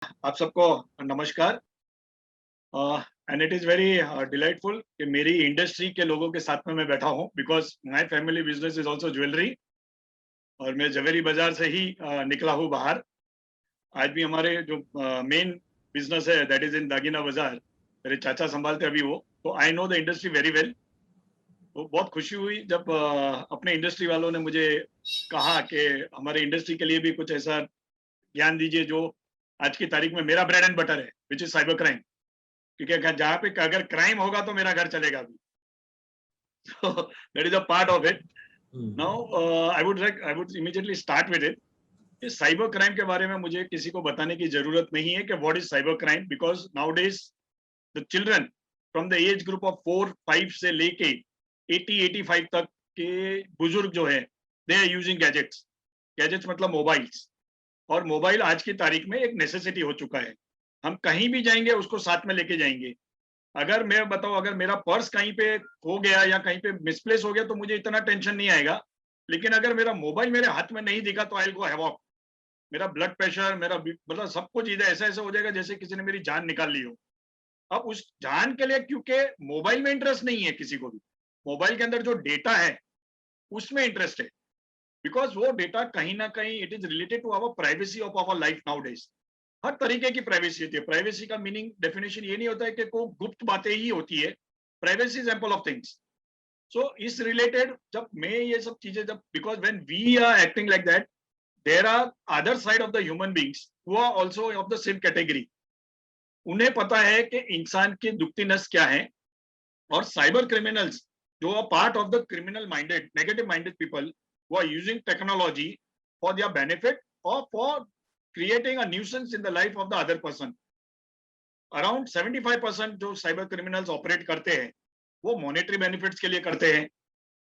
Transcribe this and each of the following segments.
आप सबको नमस्कार। And it is very delightful कि मेरी इंडस्ट्री के लोगों के साथ में मैं बैठा हूं, because my family business is also jewellery और मैं जवेरी बाजार से ही निकला हूं बाहर। आज भी हमारे जो मेन बिजनेस है दैट इज इन दागिना बाजार, मेरे चाचा संभालते अभी वो, तो I know the industry very well. तो बहुत खुशी हुई जब अपने इंडस्ट्री वालों ने मुझे कहा कि हमारे इंडस्ट्री के लिए भी कुछ ऐसा ज्ञान दीजिए जो आज की तारीख में मेरा ब्रेड एंड बटर है, विच इज साइबर क्राइम। क्योंकि जहाँ पे अगर क्राइम होगा तो मेरा घर चलेगा अभी। So that is a part of it. Mhm. Now I would immediately start with it. कि साइबर क्राइम के बारे में मुझे किसी को बताने की जरूरत नहीं है कि what is cyber crime, because nowadays the children from the age group of 4-5 से लेके 80-85 तक के बुजुर्ग जो है, they are using gadgets. Gadgets मतलब मोबाइल्स। और मोबाइल आज की तारीख में एक नेसेसिटी हो चुका है। हम कहीं भी जाएंगे उसको साथ में लेके जाएंगे। अगर मैं बताऊं, अगर मेरा पर्स कहीं पे खो गया या कहीं पे मिसप्लेस हो गया तो मुझे इतना टेंशन नहीं आएगा। लेकिन अगर मेरा मोबाइल मेरे हाथ में नहीं दिखा तो आई विल गो हैवॉक। मेरा ब्लड प्रेशर, मेरा मतलब सब कुछ इधर ऐसा ऐसा हो जाएगा जैसे किसी ने मेरी जान निकाल ली हो। अब उस जान के लिए, क्योंकि मोबाइल में इंटरेस्ट नहीं है किसी को भी, मोबाइल के अंदर जो डेटा है उसमें इंटरेस्ट है। बिकॉज वो डेटा कहीं ना कहीं it is related to our privacy of our life nowadays. हर तरीके की प्राइवेसी होती है। प्राइवेसी का मीनिंग डेफिनेशन ये नहीं होता है कि कोई गुप्त बातें ही होती है। Privacy is ample of things. So इस रिलेटेड जब मैं ये सब चीजें, जब because when we are acting like that, there are other side of the human beings who are also of the same category. उन्हें पता है कि इंसान की दुखती नस क्या है। और साइबर क्रिमिनल्स जो are part of the criminal minded negative minded people who are using technology for their benefit और for creating a nuisance in the life of the other person. Around 75% जो साइबर क्रिमिनल्स ऑपरेट करते हैं वो monetary benefits के लिए करते हैं।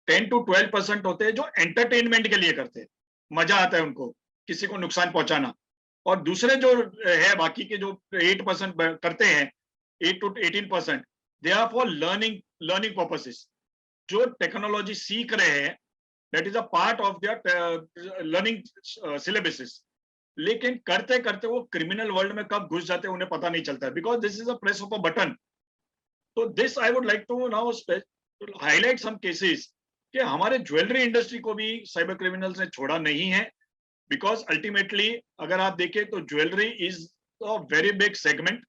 10 to 12% होते हैं जो एंटरटेनमेंट के लिए करते हैं, मजा आता है उनको किसी को नुकसान पहुंचाना। और दूसरे जो है बाकी के जो 8% करते हैं, 8 to 18%, they are for learning learning purposes. जो टेक्नोलॉजी सीख रहे हैं, that is a part of their learning syllabuses. लेकिन करते करते वो क्रिमिनल वर्ल्ड में कब घुस जाते हैं उन्हें पता नहीं चलता, because this is a press of a button. तो this I would like to now highlight some cases कि हमारे ज्वेलरी इंडस्ट्री को भी साइबर क्रिमिनल्स ने छोड़ा नहीं है। बिकॉज अल्टीमेटली अगर आप देखें तो jewellery is a very big segment.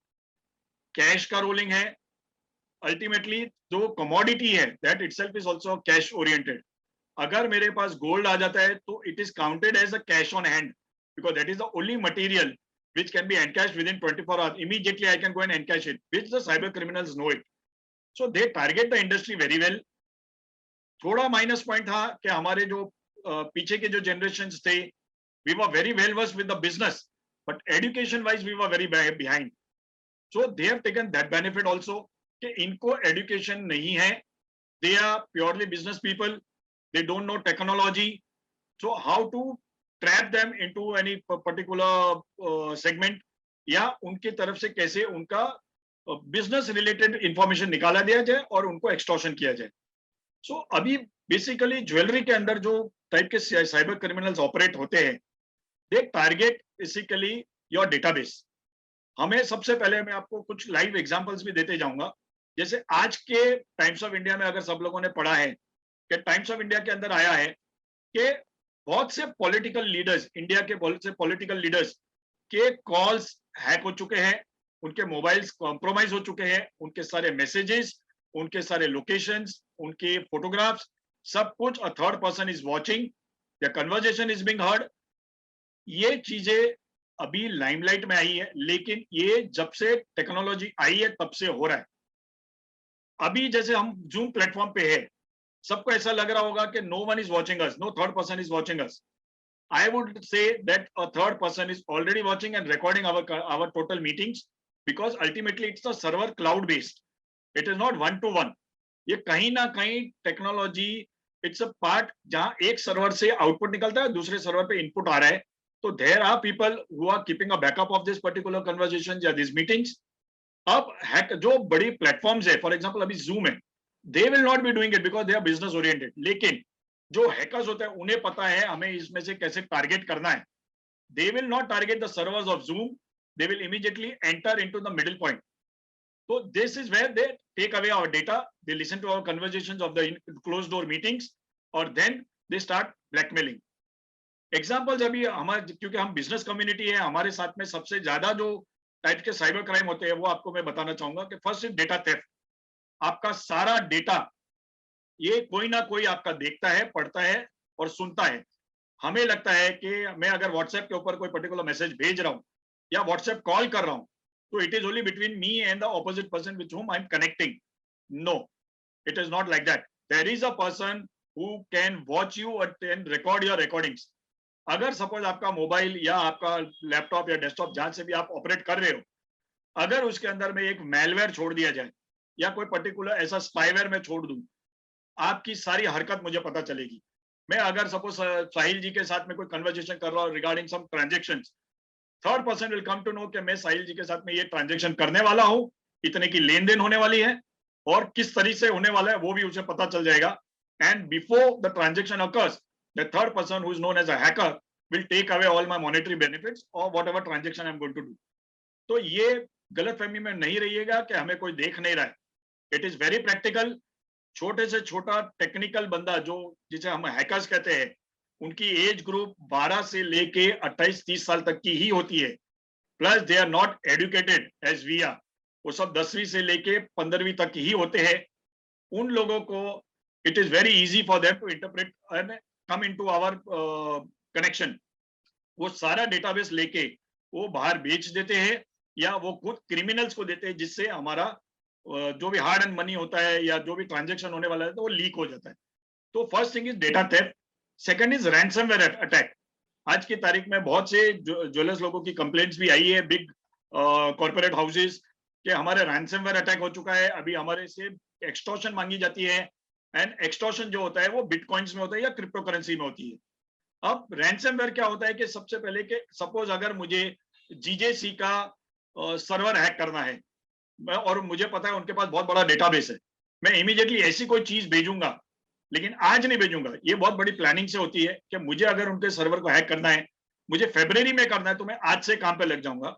Cash का रोलिंग है। अल्टीमेटली जो कमोडिटी है that itself is also cash oriented. अगर मेरे पास गोल्ड आ जाता है तो it is counted as a cash on hand, because that is the only material which can be encashed within 24 hours. Immediately I can go and encash it, which the cyber criminals know it. So they target the industry very well. थोड़ा minus point था कि हमारे जो पीछे के जो generation थे, we were very well versed with the business, but education wise we were very behind. So they have taken that benefit also कि इनको education नहीं है, they are purely business people, they don't know technology. So how to trap them into any particular segment, या उनकी तरफ से कैसे उनका बिजनेस रिलेटेड इंफॉर्मेशन निकाला दिया जाए और उनको एक्सटॉर्शन किया जाए। सो अभी बेसिकली ज्वेलरी के अंदर जो टाइप के साइबर क्रिमिनल्स ऑपरेट होते हैं, दे टारगेट बेसिकली योर डेटाबेस। हमें सबसे पहले मैं आपको कुछ लाइव एग्जांपल्स भी देते जाऊंगा। जैसे आज के टाइम्स ऑफ इंडिया में अगर सब लोगों ने पढ़ा है कि टाइम्स ऑफ इंडिया के अंदर आया है कि बहुत से पॉलिटिकल लीडर्स, इंडिया के बहुत से पॉलिटिकल लीडर्स के कॉल्स हैक हो चुके हैं, उनके मोबाइल्स कॉम्प्रोमाइज हो चुके हैं, उनके सारे मैसेजेस, उनके सारे लोकेशंस, उनके फोटोग्राफ्स, सब कुछ a third person is watching, the conversation is being heard. ये चीजें अभी लाइमलाइट में आई है, लेकिन ये जब से टेक्नोलॉजी आई है तब से हो रहा है। अभी जैसे हम जूम प्लेटफॉर्म पे है, सबको ऐसा लग रहा होगा कि no one is watching us, no third person is watching us. I would say that a third person is already watching and recording our total meetings, because ultimately it's a server cloud based. It is not one to one. ये कहीं ना कहीं technology it's a part जहां एक server से output निकलता है, दूसरे सर्वर पे इनपुट आ रहा है। तो there are people who are keeping a backup of this particular conversation या दिस मीटिंग्स। अब हैक जो बड़ी प्लेटफॉर्म्स है, फॉर एग्जांपल अभी जूम है, they will not be doing it because they are business oriented. लेकिन जो हैकर्स होते हैं उन्हें पता है हमें इसमें से कैसे टारगेट करना है। They will not target the servers of zoom, they will immediately enter into the middle point. So this is where they take away our data, they listen to our conversations of the closed door meetings, or then they start blackmailing. Examples अभी हमारे, क्योंकि हम business community है, हमारे साथ में सबसे ज्यादा जो टाइप के साइबर क्राइम होते हैं वो आपको मैं बताना चाहूंगा कि फर्स्ट इज डेटा थेफ्ट। आपका सारा डेटा ये कोई ना कोई आपका देखता है, पढ़ता है और सुनता है। हमें लगता है कि मैं अगर व्हाट्सएप के ऊपर कोई पर्टिकुलर मैसेज भेज रहा हूँ या व्हाट्सएप कॉल कर रहा हूँ तो it is only between me and the opposite person with whom I am connecting. No, it is not like that. There is a person who can watch you and record your recordings. अगर suppose आपका mobile या आपका laptop या desktop जहां से भी आप operate कर रहे हो, अगर उसके अंदर में एक मेलवेयर छोड़ दिया जाए या कोई पर्टिकुलर ऐसा स्पाईवेयर में छोड़ दूं, आपकी सारी हरकत मुझे पता चलेगी। मैं अगर सपोज साहिल जी के साथ में कोई कन्वर्सेशन कर रहा हूँ regarding some transactions, third person will come to know कि मैं साहिल जी के साथ में ये ट्रांजेक्शन करने वाला हूँ, इतने की लेन देन होने वाली है और किस तरीके से होने वाला है वो भी उसे पता चल जाएगा। And before the transaction occurs, the third person who is known as a hacker will take away all my monetary benefits or whatever transaction I'm going to do. तो ये गलतफहमी में नहीं रहिएगा कि हमें कोई देख नहीं रहा है। It is very practical. छोटे से छोटा टेक्निकल बंदा जो जिसे हम हैकर्स कहते हैं, उनकी एज ग्रुप 12 से लेके 28-30 साल तक की ही होती है। Plus they are not educated as we are. वो सब 10वीं से लेके 15वीं तक ही होते हैं। उन लोगों को it is very easy for them to interpret and come into our connection. वो सारा डेटाबेस लेके वो बाहर बेच देते हैं या वो खुद क्रिमिनल्स को देते हैं, जिससे हमारा जो भी हार्ड एंड मनी होता है या जो भी ट्रांजैक्शन होने वाला है तो वो लीक हो जाता है। तो first thing is data theft. Second is ransomware attack. आज की तारीख में बहुत से ज्वेलर्स लोगों की कंप्लेंट्स भी आई है बिग कॉर्पोरेट हाउसेस कि हमारे रैंसमवेयर अटैक हो चुका है, अभी हमारे से एक्सटॉर्शन मांगी जाती है। एंड एक्सटॉर्शन जो होता है वो बिटकॉइंस में होता है या क्रिप्टो करेंसी में होती है। अब रैंसमवेयर क्या होता है कि सबसे पहले कि सपोज अगर मुझे जीजेसी का सर्वर हैक करना है और मुझे पता है उनके पास बहुत बड़ा डेटाबेस है, मैं इमीडिएटली ऐसी कोई चीज भेजूंगा, लेकिन आज नहीं भेजूंगा। ये बहुत बड़ी प्लानिंग से होती है कि मुझे अगर उनके सर्वर को हैक करना है, मुझे फरवरी में करना है, तो मैं आज से काम पे लग जाऊंगा।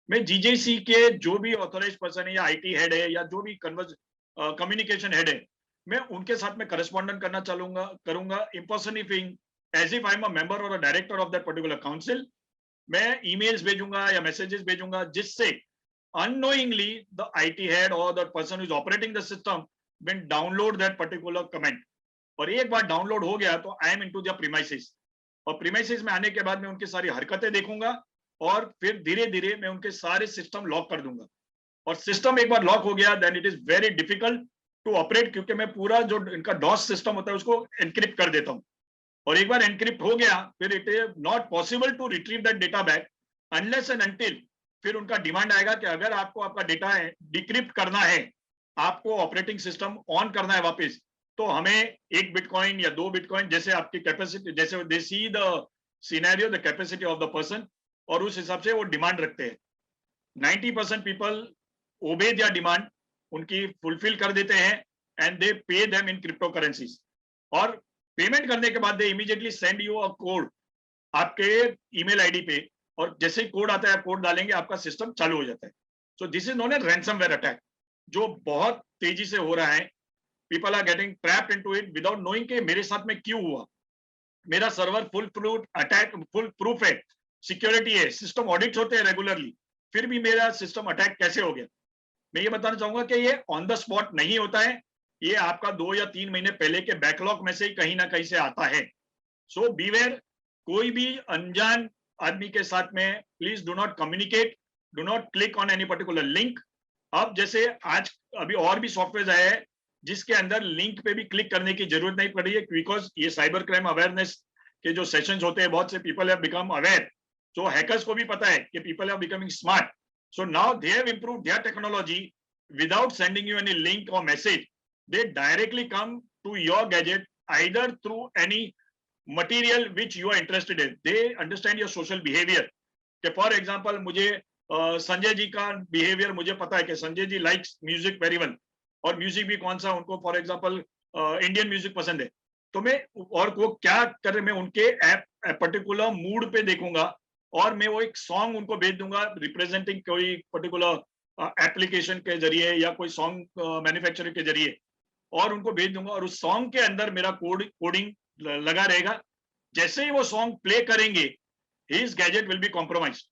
मैं जीजेसी के जो भी ऑथोराइज पर्सन है या आईटी हेड है या जो भी कम्युनिकेशन हेड है, मैं उनके साथ में करस्पॉन्डेंट करना करूंगा impersonifying as if I am a member और a director of that particular council. मैं ईमेल्स भेजूंगा या मैसेजेस भेजूंगा जिससे unknowingly the IT head or the person who is operating the system will download that particular comment। और एक बार download हो गया तो I am into the premises, और प्रीमाइसेस में आने के बाद मैं उनकी सारी हरकतें देखूंगा और फिर धीरे धीरे मैं उनके सारे सिस्टम लॉक कर दूंगा। और सिस्टम एक बार लॉक हो गया then it is very difficult to operate, क्योंकि मैं पूरा जो इनका डॉस सिस्टम होता है उसको एनक्रिप्ट कर देता हूं। और एक बार एनक्रिप्ट हो गया फिर it is not possible to retrieve that data back unless and until फिर उनका डिमांड आएगा कि अगर आपको आपका डेटा है डिक्रिप्ट करना है, आपको ऑपरेटिंग सिस्टम ऑन करना है वापस, तो हमें 1 बिटकॉइन या 2 बिटकॉइन जैसे आपकी कैपेसिटी, जैसे they see the scenario the capacity of the person, और उस हिसाब से वो डिमांड रखते हैं। 90% पीपल ओबे देयर डिमांड, उनकी फुलफिल कर देते हैं and they pay them in crypto currencies. और पेमेंट करने के बाद दे immediately send you a code आपके ईमेल आईडी पे, और जैसे ही कोड आता है आप कोड डालेंगे आपका सिस्टम चालू हो जाता है। So this is known as ransomware attack, जो बहुत तेजी से हो रहा है। People are getting trapped into it without knowing कि मेरे साथ में क्यों हुआ। मेरा सर्वर फुल प्रूफ है, सिक्योरिटी है, सिस्टम ऑडिट होते हैं रेगुलरली, फिर भी मेरा सिस्टम अटैक कैसे हो गया। मैं ये बताना चाहूंगा कि ये ऑन द स्पॉट नहीं होता है, ये आपका 2 या 3 महीने पहले के बैकलॉग में से ही कहीं ना कहीं से आता है। सो बीवेयर, कोई भी अनजान आदमी के साथ में please do not communicate, do not click on any particular link. अब जैसे आज अभी और भी सॉफ्टवेयर आए हैं जिसके अंदर लिंक पे भी क्लिक करने की जरूरत नहीं पड़ रही है, बिकॉज ये साइबर क्राइम अवेयरनेस के जो सेशंस होते हैं, बहुत से पीपल हैव बिकम अवेयर। तो हैकर्स को भी पता है कि people are becoming smart, so now they have improved their technology without sending you any link और message. They directly come to your gadget either through any material which you are interested in. They understand your social behaviour. कि for example मुझे संजय जी का behaviour मुझे पता है कि Sanjay ji likes music very well, और music भी कौन सा उनको फॉर एग्जाम्पल इंडियन म्यूजिक पसंद है, तो मैं और वो क्या कर रहे मैं उनके ऐप पर्टिकुलर मूड पे देखूंगा और मैं वो एक सॉन्ग उनको भेज दूंगा रिप्रेजेंटिंग कोई पर्टिकुलर एप्लीकेशन के जरिए या कोई सॉन्ग मैन्युफैक्चरर के जरिए, और उनको भेज दूंगा, और उस सॉन्ग के अंदर मेरा कोडिंग लगा रहेगा। जैसे ही वो सॉन्ग प्ले करेंगे, his gadget will be compromised,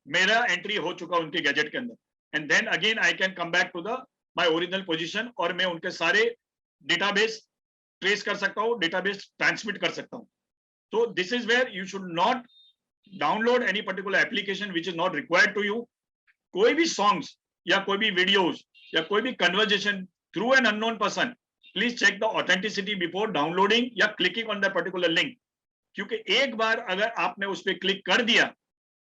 मेरा एंट्री हो चुका उनके गैजेट के अंदर, and then again I can come back to the my original position, और मैं उनके सारे डेटाबेस ट्रेस कर सकता हूँ, डेटाबेस ट्रांसमिट कर सकता हूँ। तो this is where you should not download any particular application which is not required to you. कोई भी सॉन्ग्स या कोई भी वीडियोस या कोई भी conversation through an unknown person, please check the authenticity before downloading या clicking on the particular link, क्योंकि एक बार अगर आपने उस पर क्लिक कर दिया,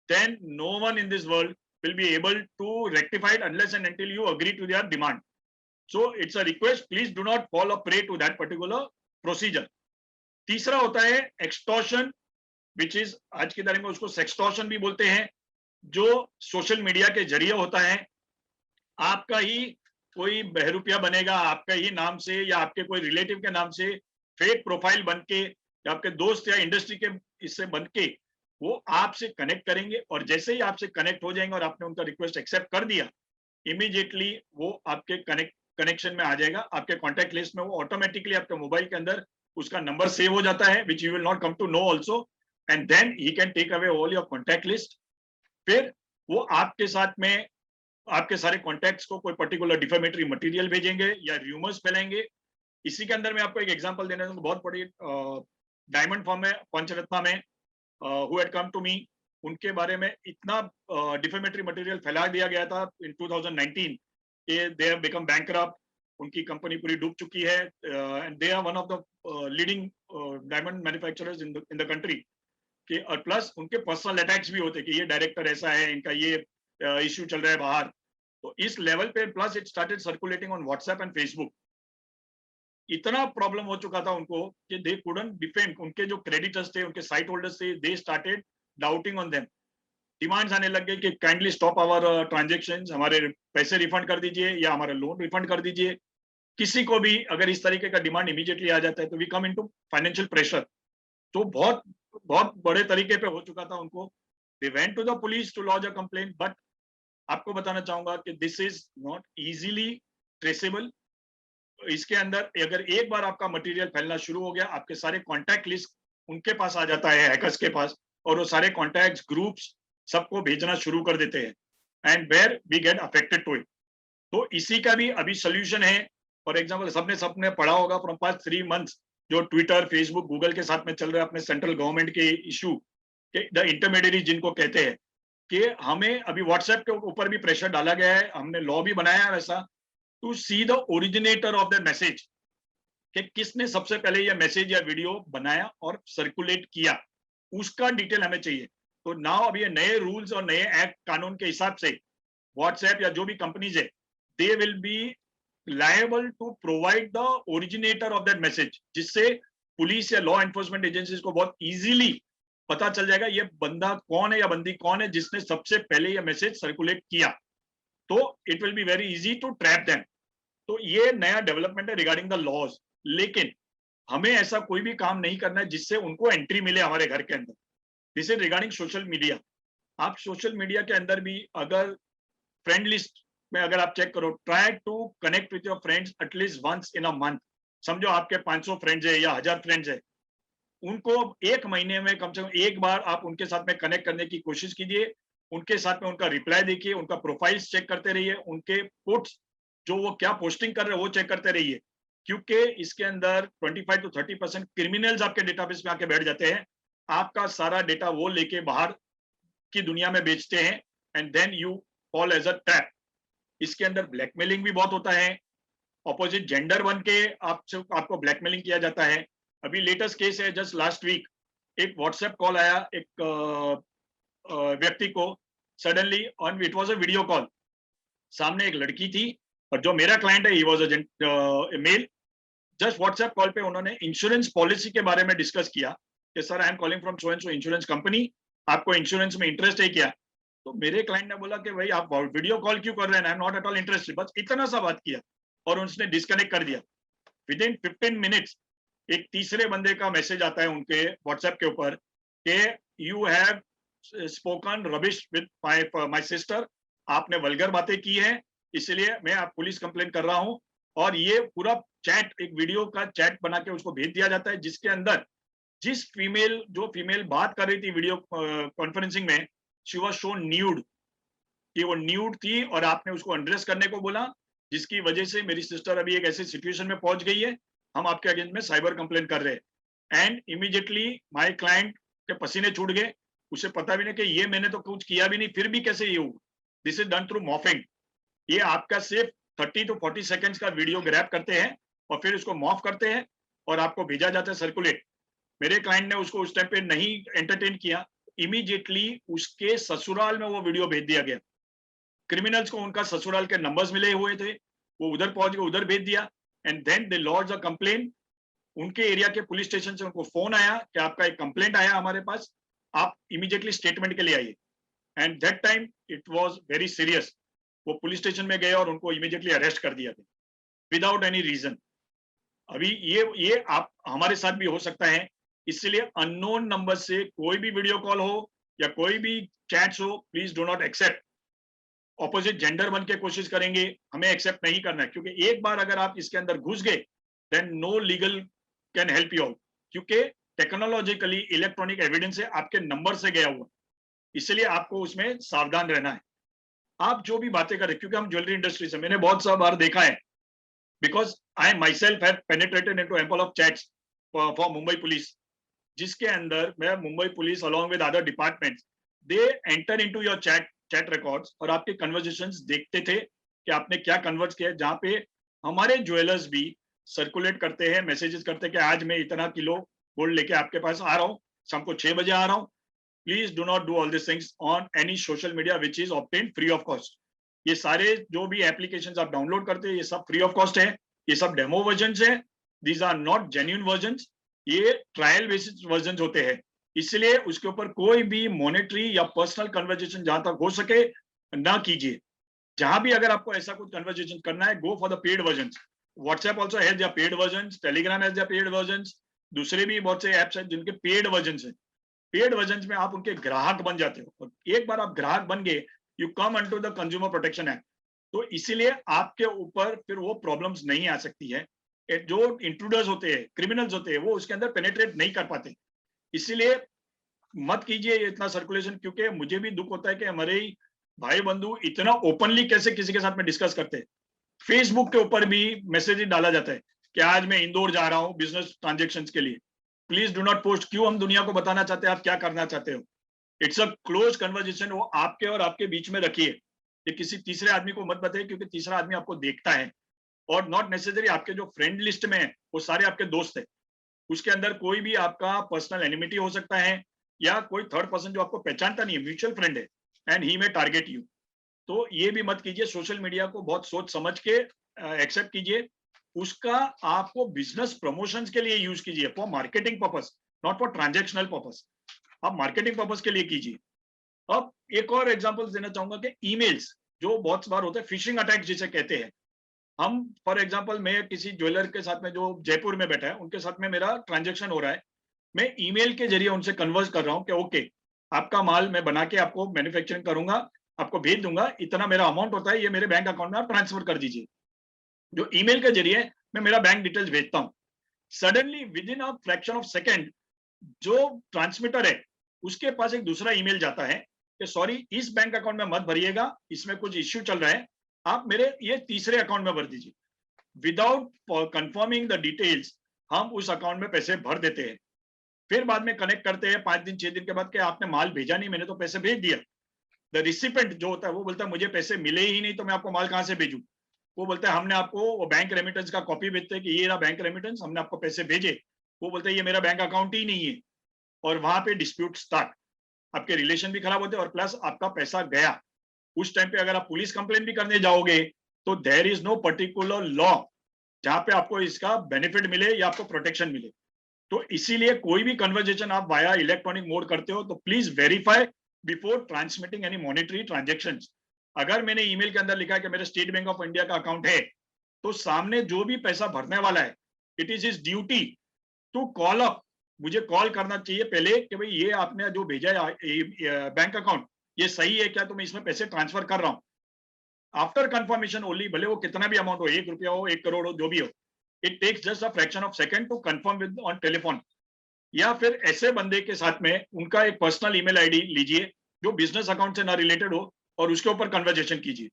then no one in this world will be able to rectify it unless and until you agree to their demand. So it's a request, please do not fall a prey to that particular procedure. तीसरा होता है extortion, which is आज की तारीख में उसको sextortion भी बोलते हैं, जो सोशल मीडिया के जरिए होता है। आपका ही कोई बहरूपिया बनेगा आपका ही नाम से या आपके कोई रिलेटिव के नाम से फेक प्रोफाइल बन के, या आपके दोस्त या इंडस्ट्री के इससे बन के वो आपसे कनेक्ट करेंगे, और जैसे ही आपसे कनेक्ट हो जाएंगे और आपने उनका रिक्वेस्ट एक्सेप्ट कर दिया, इमीडिएटली वो आपके कनेक्शन में आ जाएगा, आपके कॉन्टैक्ट लिस्ट में वो ऑटोमेटिकली आपके मोबाइल के अंदर उसका नंबर सेव हो जाता है, which you will not come to know also, and then he can take away all your contact list. फिर वो आपके साथ में आपके सारे कॉन्टैक्ट्स को कोई पर्टिकुलर डिफेमेटरी मटेरियल भेजेंगे या र्यूमर्स फैलाएंगे। इसी के अंदर मैं आपको एक एग्जांपल देना चाहूंगा, बहुत बड़ी डायमंड फॉर्म में पंचरत्ना में who had come to me, उनके बारे में इतना डिफेमेटरी मटेरियल फैला दिया गया था इन 2019 कि they have become bankrupt, उनकी कंपनी पूरी डूब चुकी है, and they are one of the leading diamond manufacturers in the country के, और प्लस उनके पर्सनल अटैक्स भी होते कि ये डायरेक्टर ऐसा है, इनका ये इश्यू चल रहा है बाहर, तो इस लेवल पे plus it started circulating on WhatsApp and Facebook. इतना प्रॉब्लम हो चुका था उनको कि दे कुडंट डिफेंड, उनके जो क्रेडिटर्स थे, उनके साइट होल्डर्स थे, they started doubting on them, demands आने लग गए कि काइंडली स्टॉप आवर ट्रांजैक्शंस, हमारे पैसे रिफंड कर दीजिए या हमारा लोन रिफंड कर दीजिए। किसी को भी अगर इस तरीके का डिमांड इमीडिएटली आ जाता है तो we come into financial pressure. तो बहुत बहुत बड़े तरीके पे हो चुका था उनको। They went to the police to launch a complaint, but आपको बताना चाहूंगा कि this is not easily traceable. इसके अंदर अगर एक बार आपका मटेरियल फैलना शुरू हो गया, आपके सारे कॉन्टैक्ट लिस्ट उनके पास आ जाता है, हैकर्स के पास, और वो सारे कॉन्टैक्ट्स ग्रुप्स सबको भेजना शुरू कर देते हैं, and where we get affected to it. तो इसी का भी अभी सोल्यूशन है। फॉर एग्जांपल सबने पढ़ा होगा फ्रॉम पास्ट 3 मंथ्स जो ट्विटर, फेसबुक, गूगल के साथ में चल रहे अपने सेंट्रल गवर्नमेंट के इशू के, द इंटरमीडिएट जिनको कहते हैं, कि हमें अभी व्हाट्सएप के ऊपर भी प्रेशर डाला गया है, हमने लॉ भी बनाया है वैसा, to see the originator of the message, कि किसने सबसे पहले ये मैसेज या वीडियो बनाया और सर्कुलेट किया, उसका डिटेल हमें चाहिए। तो नाउ अभी ये नए रूल्स और नए एक्ट कानून के हिसाब से व्हाट्सएप या जो भी कंपनीज है, they will be liable to provide the originator of that message, जिससे पुलिस या लॉ एनफोर्समेंट एजेंसीज को बहुत इजीली पता चल जाएगा ये बंदा कौन है या बंदी कौन है जिसने सबसे पहले ये मैसेज सर्कुलेट किया। तो it will be very easy to trap them. तो ये नया डेवलपमेंट है रिगार्डिंग द लॉज, लेकिन हमें ऐसा कोई भी काम नहीं करना है जिससे उनको एंट्री मिले हमारे घर के अंदर। This is regarding social media. आप सोशल मीडिया के अंदर भी अगर फ्रेंड लिस्ट में अगर आप चेक करो, try to connect with your friends at least once in a month. समझो आपके 500 फ्रेंड्स है या 1000 फ्रेंड्स है, उनको एक महीने में कम से कम एक बार आप उनके साथ में कनेक्ट करने की कोशिश कीजिए, उनके साथ में उनका रिप्लाई देखिए, उनका प्रोफाइल्स चेक करते रहिए, उनके पोस्ट जो वो क्या पोस्टिंग कर रहे हैं वो चेक करते रहिए, क्योंकि इसके अंदर 25 to 30% क्रिमिनल्स आपके डेटाबेस में आके बैठ जाते हैं, आपका सारा डेटा वो लेके बाहर की दुनिया में बेचते हैं, and then you fall as a trap. इसके अंदर ब्लैकमेलिंग भी बहुत होता है, ऑपोजिट जेंडर बन के आपको ब्लैकमेलिंग किया जाता है। अभी लेटेस्ट केस है, जस्ट लास्ट वीक एक व्हाट्सएप कॉल आया एक व्यक्ति को suddenly on, it was a video call, सामने एक लड़की थी और जो मेरा क्लाइंट है he was a male. Just WhatsApp call पे उन्होंने इंश्योरेंस पॉलिसी के बारे में डिस्कस किया कि sir I am calling from so and so insurance company, आपको इंश्योरेंस में इंटरेस्ट है क्या? तो मेरे क्लाइंट ने बोला कि भाई आप वीडियो कॉल क्यों कर रहे हैं, I am not at all interested, बस इतना सा बात किया और उसने डिस्कनेक्ट कर दिया। विद इन 15 मिनट्स एक तीसरे बंदे का मैसेज आता है उनके व्हाट्सएप के ऊपर कि you have spoken rubbish with my sister, आपने वल्गर बातें की हैं, इसलिए मैं आप पुलिस कंप्लेन कर रहा हूं। और ये पूरा चैट, एक वीडियो का चैट बना के उसको भेज दिया जाता है, जिसके अंदर जिस जो फीमेल बात कर रही थी वीडियो कॉन्फ्रेंसिंग में, शी वाज शोन न्यूड, कि वो न्यूड थी और आपने उसको अनड्रेस करने को बोला, जिसकी वजह से मेरी सिस्टर अभी एक ऐसी सिचुएशन में पहुंच गई है, हम आपके अगेंस्ट में साइबर कंप्लेन कर रहे हैं। एंड इमीडिएटली माय क्लाइंट के पसीने छूट गए, उसे पता भी नहीं कि ये मैंने तो कुछ किया भी नहीं, फिर भी कैसे ये हुआ। This is done through morphing. ये आपका सिर्फ 30 to 40 सेकेंड्स का वीडियो ग्रैब करते हैं और फिर उसको मॉफ करते हैं और आपको भेजा जाता है सर्कुलेट। मेरे क्लाइंट ने उसको उस टाइम पे नहीं एंटरटेन किया, इमीडिएटली उसके ससुराल में वो वीडियो भेज दिया गया। क्रिमिनल्स को उनका ससुराल के नंबर्स मिले हुए थे, वो उधर पहुंच गए, उधर भेज दिया, and then they launch a complain. उनके एरिया के पुलिस स्टेशन से उनको फोन आया कि आपका एक कंप्लेंट आया हमारे पास, आप इमीडिएटली स्टेटमेंट के लिए आइए। And that time it was very serious. वो पुलिस स्टेशन में गए और उनको इमीडिएटली अरेस्ट कर दिया गया विदाउट एनी रीजन। अभी ये आप हमारे साथ भी हो सकता है, इसलिए अननोन नंबर से कोई भी वीडियो कॉल हो या कोई भी चैट्स हो, please do not accept. Opposite gender बन के कोशिश करेंगे, हमें एक्सेप्ट नहीं करना है, क्योंकि एक बार अगर आप इसके अंदर घुस गए, then no legal can help you out, क्योंकि टेक्नोलॉजिकली इलेक्ट्रॉनिक एविडेंस है आपके नंबर से गया हुआ, इसलिए आपको उसमें सावधान रहना है। आप जो भी बातें करें, क्योंकि हम ज्वेलरी इंडस्ट्री से, मैंने बहुत सा बार देखा है, because I myself have penetrated into ample of chats for Mumbai police, जिसके अंदर मैं Mumbai police along with other departments, they enter into your chat records और आपके कन्वर्सेशंस देखते थे कि आपने क्या कन्वर्ट किया, जहाँ पे हमारे ज्वेलर्स भी सर्कुलेट करते हैं, मैसेजेस करते हैं कि आज मैं इतना किलो गोल्ड लेके आपके पास आ रहा हूँ, शाम को 6 बजे आ रहा हूँ। Please do not do all this things on any social media which is obtained free of cost. ये सारे जो भी एप्लीकेशंस आप डाउनलोड करते हैं, ये सब फ्री ऑफ कॉस्ट है, ये सब डेमो वर्जन्स है, these are not genuine versions, ये ट्रायल बेसिस वर्जन्स होते हैं, इसलिए उसके ऊपर कोई भी मॉनेटरी या पर्सनल कन्वर्सेशन जहां तक हो सके ना कीजिए। जहां भी अगर आपको ऐसा कुछ कन्वर्सेशन करना है, go for the paid versions. WhatsApp also has their paid versions, Telegram has their paid versions, दूसरे भी बहुत से एप्स हैं जिनके पेड वर्जन्स हैं। पेड वर्जन्स में आप उनके ग्राहक बन जाते हो, और एक बार आप ग्राहक बन गए, you come under the consumer protection act, तो इसीलिए आपके ऊपर फिर वो प्रॉब्लम्स नहीं आ सकती है। जो इंट्रूडर्स होते हैं, क्रिमिनल्स होते हैं, वो उसके अंदर पेनिट्रेट नहीं कर पाते। इसीलिए मत कीजिए इतना सर्कुलेशन, क्योंकि मुझे भी दुख होता है कि हमारे भाई बंधु इतना ओपनली कैसे किसी के साथ में डिस्कस करते हैं। फेसबुक के ऊपर भी मैसेज डाला जाता है कि आज मैं इंदौर जा रहा हूँ बिजनेस ट्रांजेक्शन्स के लिए, प्लीज डू नॉट पोस्ट। क्यों? हम दुनिया को बताना चाहते हैं आप क्या करना चाहते हो। इट्स अ क्लोज कन्वर्सेशन, वो आपके और आपके बीच में रखिए, ये किसी तीसरे आदमी को मत बताइए, क्योंकि तीसरा आदमी आपको देखता है, और नॉट नेसेसरी आपके जो फ्रेंड लिस्ट में है वो सारे आपके दोस्त है, उसके अंदर कोई भी आपका पर्सनल एनिमिटी हो सकता है, या कोई थर्ड पर्सन जो आपको पहचानता नहीं है, म्यूचुअल फ्रेंड है, and he may target you. तो ये भी मत कीजिए, सोशल मीडिया को बहुत सोच समझ के एक्सेप्ट कीजिए, उसका आपको बिजनेस प्रमोशंस के लिए यूज कीजिए, for marketing purpose, not for transactional purpose. आप मार्केटिंग पर्पस के लिए कीजिए। अब एक और एग्जांपल देना चाहूंगा कि ईमेल्स जो बहुत बार होते हैं, फिशिंग अटैक जिसे कहते हैं। हम फॉर एग्जांपल, मैं किसी ज्वेलर के साथ में जो जयपुर में बैठा है, उनके साथ में मेरा ट्रांजैक्शन हो रहा है, मैं ईमेल के जरिए उनसे कन्वर्स कर रहा हूं कि ओके, आपका माल मैं बना के आपको मैन्युफैक्चरिंग करूंगा, आपको भेज दूंगा, इतना मेरा अमाउंट होता है, ये मेरे बैंक अकाउंट में आप ट्रांसफर कर दीजिए। जो ईमेल के जरिए मैं मेरा बैंक डिटेल्स भेजता हूँ, suddenly with in a fraction of second जो ट्रांसमीटर है उसके पास एक दूसरा ईमेल जाता है कि सॉरी, इस बैंक अकाउंट में मत भरिएगा, इसमें कुछ इश्यू चल रहा है, आप मेरे ये तीसरे अकाउंट में भर दीजिए। विदाउट कंफर्मिंग द डिटेल्स हम उस अकाउंट में पैसे भर देते हैं, फिर बाद में कनेक्ट करते हैं 5 दिन 6 दिन के बाद कि आपने माल भेजा नहीं, मैंने तो पैसे भेज दिया। द रिसिपेंट जो होता है वो बोलता है मुझे पैसे मिले ही नहीं, तो मैं आपको माल कहां से भेजूं। वो बोलता है हमने आपको, वो बैंक रेमिटेंस का कॉपी भेजते हैं कि ये रहा बैंक रेमिटेंस, हमने आपको पैसे भेजे। वो बोलते हैं ये मेरा बैंक अकाउंट ही नहीं है, और वहां पे डिस्प्यूट स्टार्ट, आपके रिलेशन भी खराब होते हैं और प्लस आपका पैसा गया। उस टाइम पे अगर आप पुलिस कंप्लेन भी करने जाओगे तो there is no particular law जहां पे आपको इसका बेनिफिट मिले या आपको प्रोटेक्शन मिले। तो इसीलिए कोई भी कन्वर्जेशन आप वाया इलेक्ट्रॉनिक मोड करते हो तो please verify before transmitting any monetary transactions. अगर मैंने ईमेल के अंदर लिखा है कि मेरे स्टेट बैंक ऑफ इंडिया का अकाउंट है, तो सामने जो भी पैसा भरने वाला है, it is his duty to call up मुझे कॉल करना चाहिए पहले कि भाई ये आपने जो भेजा है बैंक अकाउंट ये सही है क्या, तो मैं इसमें पैसे ट्रांसफर कर रहा हूँ। आफ्टर कंफर्मेशन ओनली, भले वो कितना भी अमाउंट हो, 1 रुपया हो, 1 करोड़ हो, जो भी हो, it takes just a fraction of second to confirm with on telephone. या फिर ऐसे बंदे के साथ में उनका एक पर्सनल ईमेल आईडी लीजिए जो बिजनेस अकाउंट से ना रिलेटेड हो, और उसके ऊपर कन्वर्जेशन कीजिए।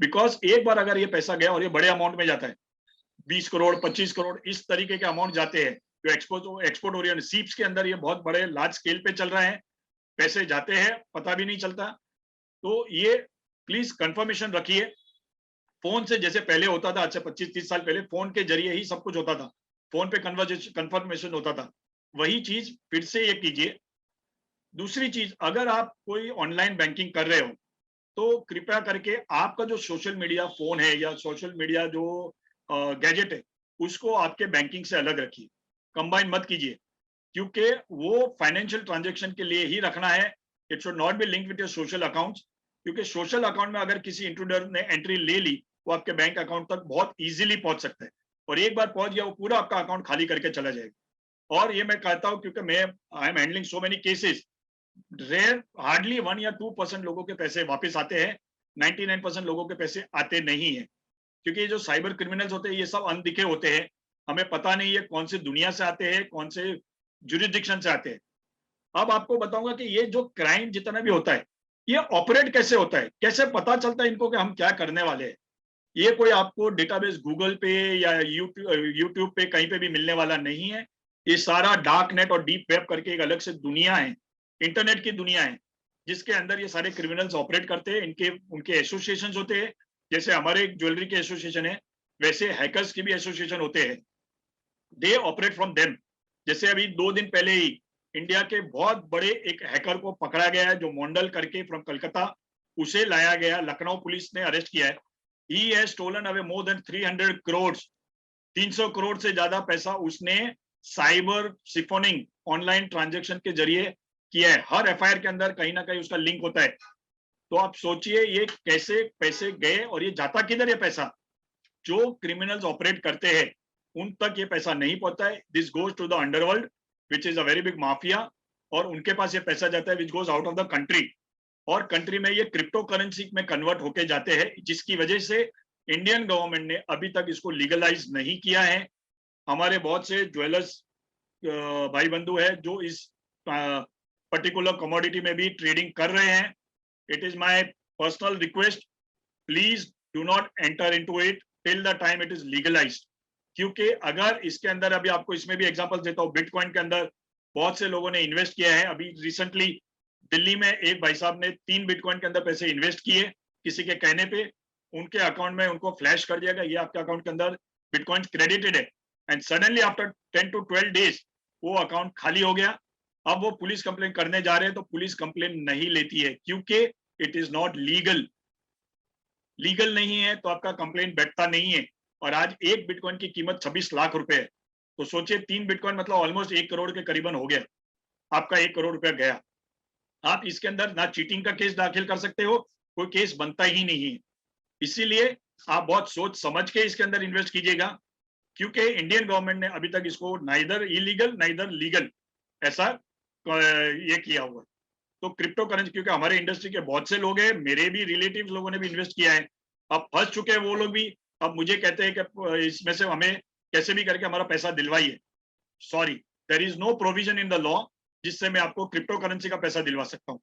बिकॉज एक बार अगर ये पैसा गया और ये बड़े अमाउंट में जाता है, 20 करोड़ 25 करोड़ इस तरीके के अमाउंट जाते हैं जो एक्सपोर्ट हो रही है, सीप्स के अंदर ये बहुत बड़े लार्ज स्केल पे चल रहे हैं, पैसे जाते हैं पता भी नहीं चलता। तो ये प्लीज कंफर्मेशन रखिए। फोन से जैसे पहले होता था, आज से 25-30 साल पहले फोन के जरिए ही सब कुछ होता था, फोन पे कन्वर्जेशन कंफर्मेशन होता था, वही चीज फिर से ये कीजिए। दूसरी चीज, अगर आप कोई ऑनलाइन बैंकिंग कर रहे हो तो कृपया करके आपका जो सोशल मीडिया फोन है या सोशल मीडिया जो गैजेट है उसको आपके बैंकिंग से अलग रखिए, कंबाइन मत कीजिए, क्योंकि वो फाइनेंशियल ट्रांजेक्शन के लिए ही रखना है। It should not be link with your social accounts, क्योंकि सोशल अकाउंट में अगर किसी इंट्रूडर ने एंट्री ले ली वो आपके बैंक अकाउंट तक बहुत इजीली पहुंच सकता है, और एक बार पहुंच गया वो पूरा आपका अकाउंट खाली करके चला जाएगा। और ये मैं कहता हूं क्योंकि मैं I am handling so many cases, rare hardly 1 या 2% लोगों के पैसे वापस आते हैं, 99% लोगों के पैसे आते नहीं है, क्योंकि ये जो साइबर क्रिमिनल्स होते हैं ये सब अनदिखे होते हैं, हमें पता नहीं है कौन सी दुनिया से आते हैं, कौन से जुरिडिक्शन से आते हैं। अब आपको बताऊंगा कि ये जो क्राइम जितना भी होता है ये ऑपरेट कैसे होता है, कैसे पता चलता है इनको कि हम क्या करने वाले हैं। ये कोई आपको डेटाबेस गूगल पे या यूट्यूब पे कहीं पे भी मिलने वाला नहीं है। ये सारा डार्क नेट और डीप वेब करके एक अलग से दुनिया है, इंटरनेट की दुनिया है, जिसके अंदर ये सारे क्रिमिनल्स ऑपरेट करते हैं। इनके उनके एसोसिएशन होते हैं, जैसे हमारे ज्वेलरी के एसोसिएशन है वैसे हैकर्स की भी एसोसिएशन होते हैं, दे ऑपरेट फ्रॉम देम। जैसे अभी 2 दिन पहले ही इंडिया के बहुत बड़े एक हैकर को पकड़ा गया है जो मोंडल करके फ्रॉम कलकत्ता, उसे लाया गया, लखनऊ पुलिस ने अरेस्ट किया है। He has stolen away more than 300 crore, 300 crore से ज्यादा पैसा उसने साइबर सिफोनिंग ऑनलाइन ट्रांजैक्शन के जरिए किया है। हर एफआईआर के अंदर कहीं ना कहीं उसका लिंक होता है। तो आप सोचिए ये कैसे पैसे गए और ये जाता किधर है पैसा। जो क्रिमिनल्स ऑपरेट करते हैं उन तक ये पैसा नहीं पहुंचता है, this goes to the underworld which is a very big mafia, और उनके पास ये पैसा जाता है which goes out of the country, और कंट्री में ये क्रिप्टो करेंसी में कन्वर्ट होके जाते हैं, जिसकी वजह से इंडियन गवर्नमेंट ने अभी तक इसको लीगलाइज नहीं किया है। हमारे बहुत से ज्वेलर्स भाई बंधु है जो इस पर्टिकुलर कमोडिटी में भी ट्रेडिंग कर रहे हैं। It is my personal request, please do not enter into it till the time it is legalised, क्योंकि अगर इसके अंदर, अभी आपको इसमें भी एग्जांपल देता हूँ, बिटकॉइन के अंदर बहुत से लोगों ने इन्वेस्ट किया है। अभी रिसेंटली दिल्ली में एक भाई साहब ने 3 बिटकॉइन के अंदर पैसे इन्वेस्ट किए किसी के कहने पे, उनके अकाउंट में उनको फ्लैश कर दिया गया ये आपके अकाउंट के अंदर बिटकॉइन क्रेडिटेड है, and suddenly after 10 to 12 days वो अकाउंट खाली हो गया। अब वो पुलिस कंप्लेन करने जा रहे हैं तो पुलिस कंप्लेन नहीं लेती है, क्योंकि it is not legal. Legal नहीं है तो आपका कंप्लेन बैठता नहीं है। और आज एक बिटकॉइन की कीमत 26 लाख रुपए है, तो सोचिए 3 बिटकॉइन मतलब ऑलमोस्ट 1 करोड़ के करीबन हो गया, आपका 1 करोड़ रुपया गया। आप इसके अंदर ना चीटिंग का केस दाखिल कर सकते हो, कोई केस बनता ही नहीं है। इसीलिए आप बहुत सोच समझ के इसके अंदर इन्वेस्ट कीजिएगा, क्योंकि इंडियन गवर्नमेंट ने अभी तक इसको नाइदर इलीगल नाइदर लीगल ऐसा ये किया हुआ। तो क्रिप्टो करेंसी, क्योंकि हमारे इंडस्ट्री के बहुत से लोग हैं, मेरे भी रिलेटिव लोगों ने भी इन्वेस्ट किया है, अब फंस चुके हैं वो लोग भी। अब मुझे कहते हैं कि इसमें से हमें कैसे भी करके हमारा पैसा दिलवाइए। Sorry, there is no provision in the law जिससे मैं आपको क्रिप्टो करेंसी का पैसा दिलवा सकता हूं,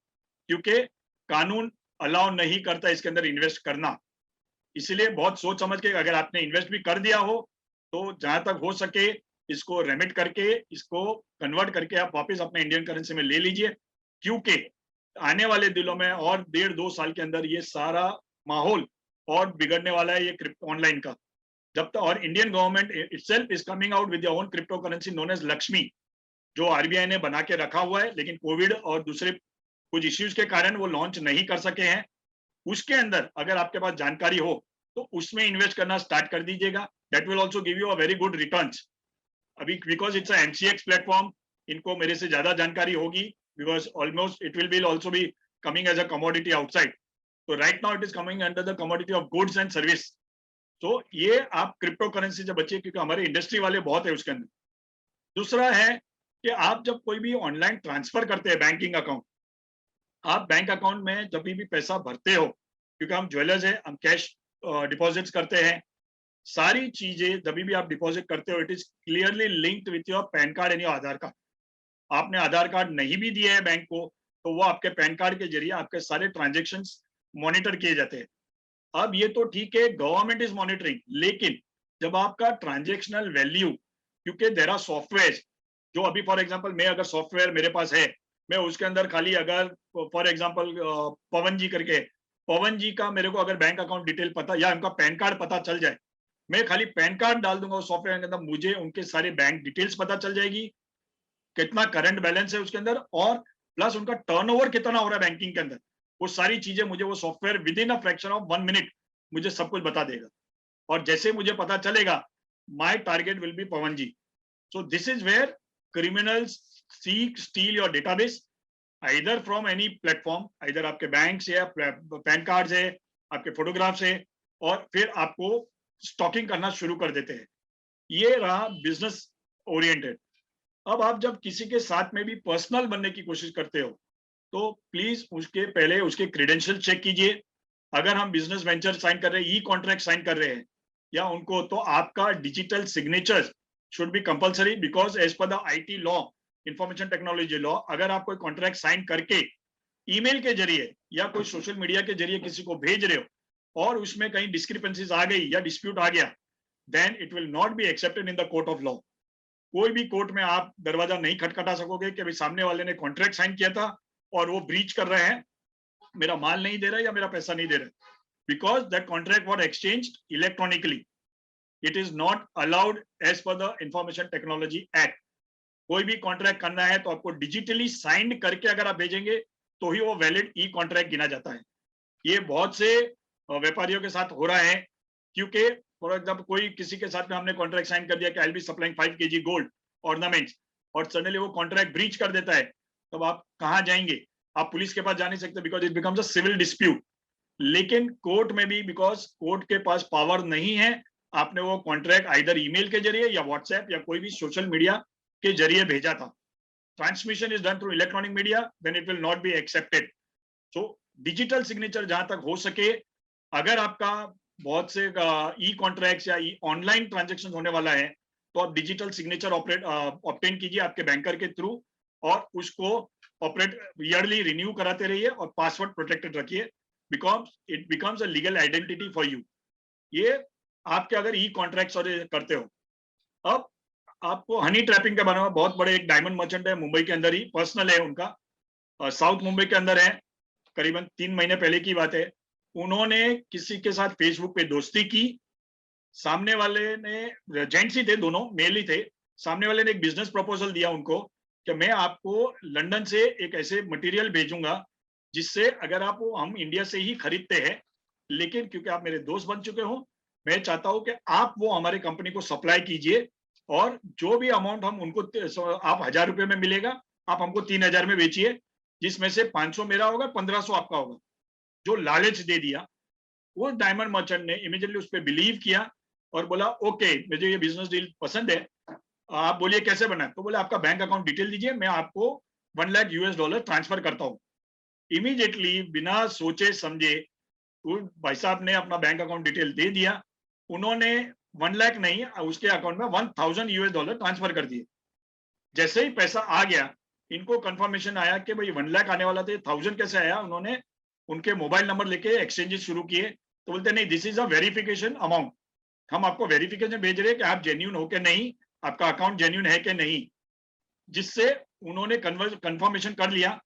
क्योंकि कानून अलाउ नहीं करता इसके अंदर इन्वेस्ट करना। इसलिए बहुत सोच समझ के, अगर आपने इन्वेस्ट भी कर दिया हो तो जहां तक हो सके इसको रेमिट करके, इसको कन्वर्ट करके आप वापस अपने इंडियन करेंसी में ले लीजिए, क्योंकि आने वाले दिनों में और 1.5-2 साल के अंदर ये सारा माहौल और बिगड़ने वाला है ये क्रिप्टो ऑनलाइन का। जब तक, और Indian government itself is coming out with their own crypto currency known as Lakshmi, जो आरबीआई ने बना के रखा हुआ है, लेकिन कोविड और दूसरे कुछ इश्यूज के कारण वो लॉन्च नहीं कर सके हैं। उसके अंदर अगर आपके पास जानकारी हो तो उसमें इन्वेस्ट करना स्टार्ट कर दीजिएगा, that will also give you a very good returns. अभी because it's a MCX platform, इनको मेरे से ज्यादा जानकारी होगी, because almost it will also be coming as a commodity outside. तो right now it is coming under the commodity of goods and service. तो ये आप क्रिप्टो करेंसी से बचिए, क्योंकि हमारे इंडस्ट्री वाले बहुत है उसके अंदर। दूसरा है कि आप जब कोई भी ऑनलाइन ट्रांसफर करते हैं बैंकिंग अकाउंट, आप बैंक अकाउंट में जब भी पैसा भरते हो, क्योंकि हम ज्वेलर्स हैं, हम कैश डिपॉजिट्स करते हैं, सारी चीजें जब भी आप डिपॉजिट करते हो, it is clearly linked with your pan card and your Aadhaar card. आपने आधार कार्ड नहीं भी दिया है बैंक को, तो वो आपके पैन कार्ड के जरिए आपके सारे ट्रांजेक्शन मॉनिटर किए जाते हैं। अब ये तो ठीक है, गवर्नमेंट इज मॉनिटरिंग, लेकिन जब आपका ट्रांजेक्शनल वैल्यू, क्योंकि देयर आर सॉफ्टवेयर, जो अभी फॉर एग्जांपल मैं अगर सॉफ्टवेयर मेरे पास है, मैं उसके अंदर खाली अगर फॉर एग्जांपल पवन जी करके, पवन जी का मेरे को अगर बैंक अकाउंट डिटेल पता या उनका पैन कार्ड पता चल जाए, मैं खाली पैन कार्ड डाल दूंगा उस सॉफ्टवेयर के अंदर, मुझे उनके सारे बैंक डिटेल्स पता चल जाएगी, कितना करंट बैलेंस है उसके अंदर, और प्लस उनका टर्नओवर कितना हो रहा है बैंकिंग के अंदर। वो सारी चीजें मुझे वो software with in a fraction of 1 minute मुझे सब कुछ बता देगा। और जैसे मुझे पता चलेगा, my target will be Pawan ji. So this is where criminals seek steal your database, either from any platform, either आपके बैंक से, पैन कार्ड से, आपके फोटोग्राफ से, और फिर आपको स्टॉकिंग करना शुरू कर देते हैं। ये रहा बिजनेस ओरिएंटेड। अब आप जब किसी के साथ में भी पर्सनल बनने की कोशिश करते हो, तो प्लीज उसके पहले उसके क्रेडेंशियल चेक कीजिए। अगर हम बिजनेस वेंचर साइन कर रहे हैं, ई कॉन्ट्रैक्ट साइन कर रहे हैं या उनको, तो आपका digital signature should be compulsory, because as per the IT law, information technology law, अगर आप कोई कॉन्ट्रैक्ट साइन करके ईमेल के जरिए या कोई सोशल मीडिया के जरिए किसी को भेज रहे हो और उसमें कहीं डिस्क्रिपेंसीज आ गई या डिस्प्यूट आ गया, then it will not be accepted in the court of law. कोई भी कोर्ट में आप दरवाजा नहीं खटखटा सकोगे कि भाई सामने वाले ने कॉन्ट्रैक्ट साइन किया था और वो ब्रीच कर रहे हैं, मेरा माल नहीं दे रहा या मेरा पैसा नहीं दे रहा, because that contract was exchanged electronically. It is not allowed as per the information technology act. कोई भी कॉन्ट्रैक्ट करना है तो आपको डिजिटली साइंड करके अगर आप भेजेंगे तो ही वो वैलिड ई कॉन्ट्रैक्ट गिना जाता है। ये बहुत से व्यापारियों के साथ हो रहा है, क्योंकि फॉर एग्जाम्पल कोई किसी के साथ में हमने कॉन्ट्रैक्ट साइन कर दिया कि I will B supplying 5 kg gold ornaments, और सडनली वो कॉन्ट्रैक्ट ब्रीच कर देता है, तब आप कहाँ जाएंगे? आप पुलिस के पास जा नहीं सकते, because it becomes a civil dispute. लेकिन कोर्ट में भी, बिकॉज कोर्ट के पास पावर नहीं है, आपने वो कॉन्ट्रैक्ट आइदर ईमेल के जरिए या व्हाट्सएप या कोई भी सोशल मीडिया के जरिए भेजा था, transmission is done through electronic media, then it will not be accepted. So digital signature जहां तक हो सके, अगर आपका बहुत से ई कॉन्ट्रैक्ट्स या ऑनलाइन ट्रांजेक्शन होने वाला है, तो आप डिजिटल सिग्नेचर ऑब्टेन कीजिए आपके बैंकर के थ्रू, और उसको ऑपरेट ईयरली रिन्यू कराते रहिए और पासवर्ड प्रोटेक्टेड रखिए, because it becomes a legal identity for you. ये आपके अगर ई कॉन्ट्रैक्ट्स करते हो। अब आपको हनी ट्रैपिंग के बारे में, बहुत बड़े एक डायमंड मर्चेंट है मुंबई के अंदर ही, पर्सनल है उनका, साउथ मुंबई के अंदर है, करीबन 3 महीने पहले की बात है। उन्होंने किसी के साथ फेसबुक पे दोस्ती की, सामने वाले ने, जेंट्स ही थे दोनों, मेल ही थे, सामने वाले ने एक बिजनेस प्रपोजल दिया उनको कि मैं आपको लंदन से एक ऐसे मटेरियल भेजूंगा जिससे अगर आप, हम इंडिया से ही खरीदते हैं, लेकिन क्योंकि आप मेरे दोस्त बन चुके हो, मैं चाहता हूं कि आप वो हमारे कंपनी को सप्लाई कीजिए, और जो भी अमाउंट हम उनको, आप 1000 रुपये में मिलेगा, आप हमको 3000 में बेचिए, जिसमें से 500 मेरा होगा, 1500 आपका होगा। जो लालच दे दिया, वो डायमंड मर्चेंट ने इमीडिएटली उस पर बिलीव किया और बोला ओके, मुझे ये बिजनेस डील पसंद है, आप बोलिए कैसे बना है? तो बोले आपका बैंक अकाउंट डिटेल दीजिए, मैं आपको $1 लाख ट्रांसफर करता हूँ। इमीडिएटली बिना सोचे समझे भाई साहब ने अपना बैंक अकाउंट डिटेल दे दिया, उन्होंने 1 लाख नहीं, उसके अकाउंट में $1000 ट्रांसफर कर दिए। जैसे ही पैसा आ गया, इनको कंफर्मेशन आया कि भाई 1 लाख आने वाला था, 1000 कैसे आया? उन्होंने उनके मोबाइल नंबर लेके एक्सचेंजेस शुरू किए, तो बोलते नहीं, this is a verification amount, हम आपको वेरिफिकेशन भेज रहे हैं कि आप जेन्यून हो के नहीं, आपका अकाउंट जेन्यून है कि नहीं, जिससे उन्होंने कंफर्मेशन कर लिया।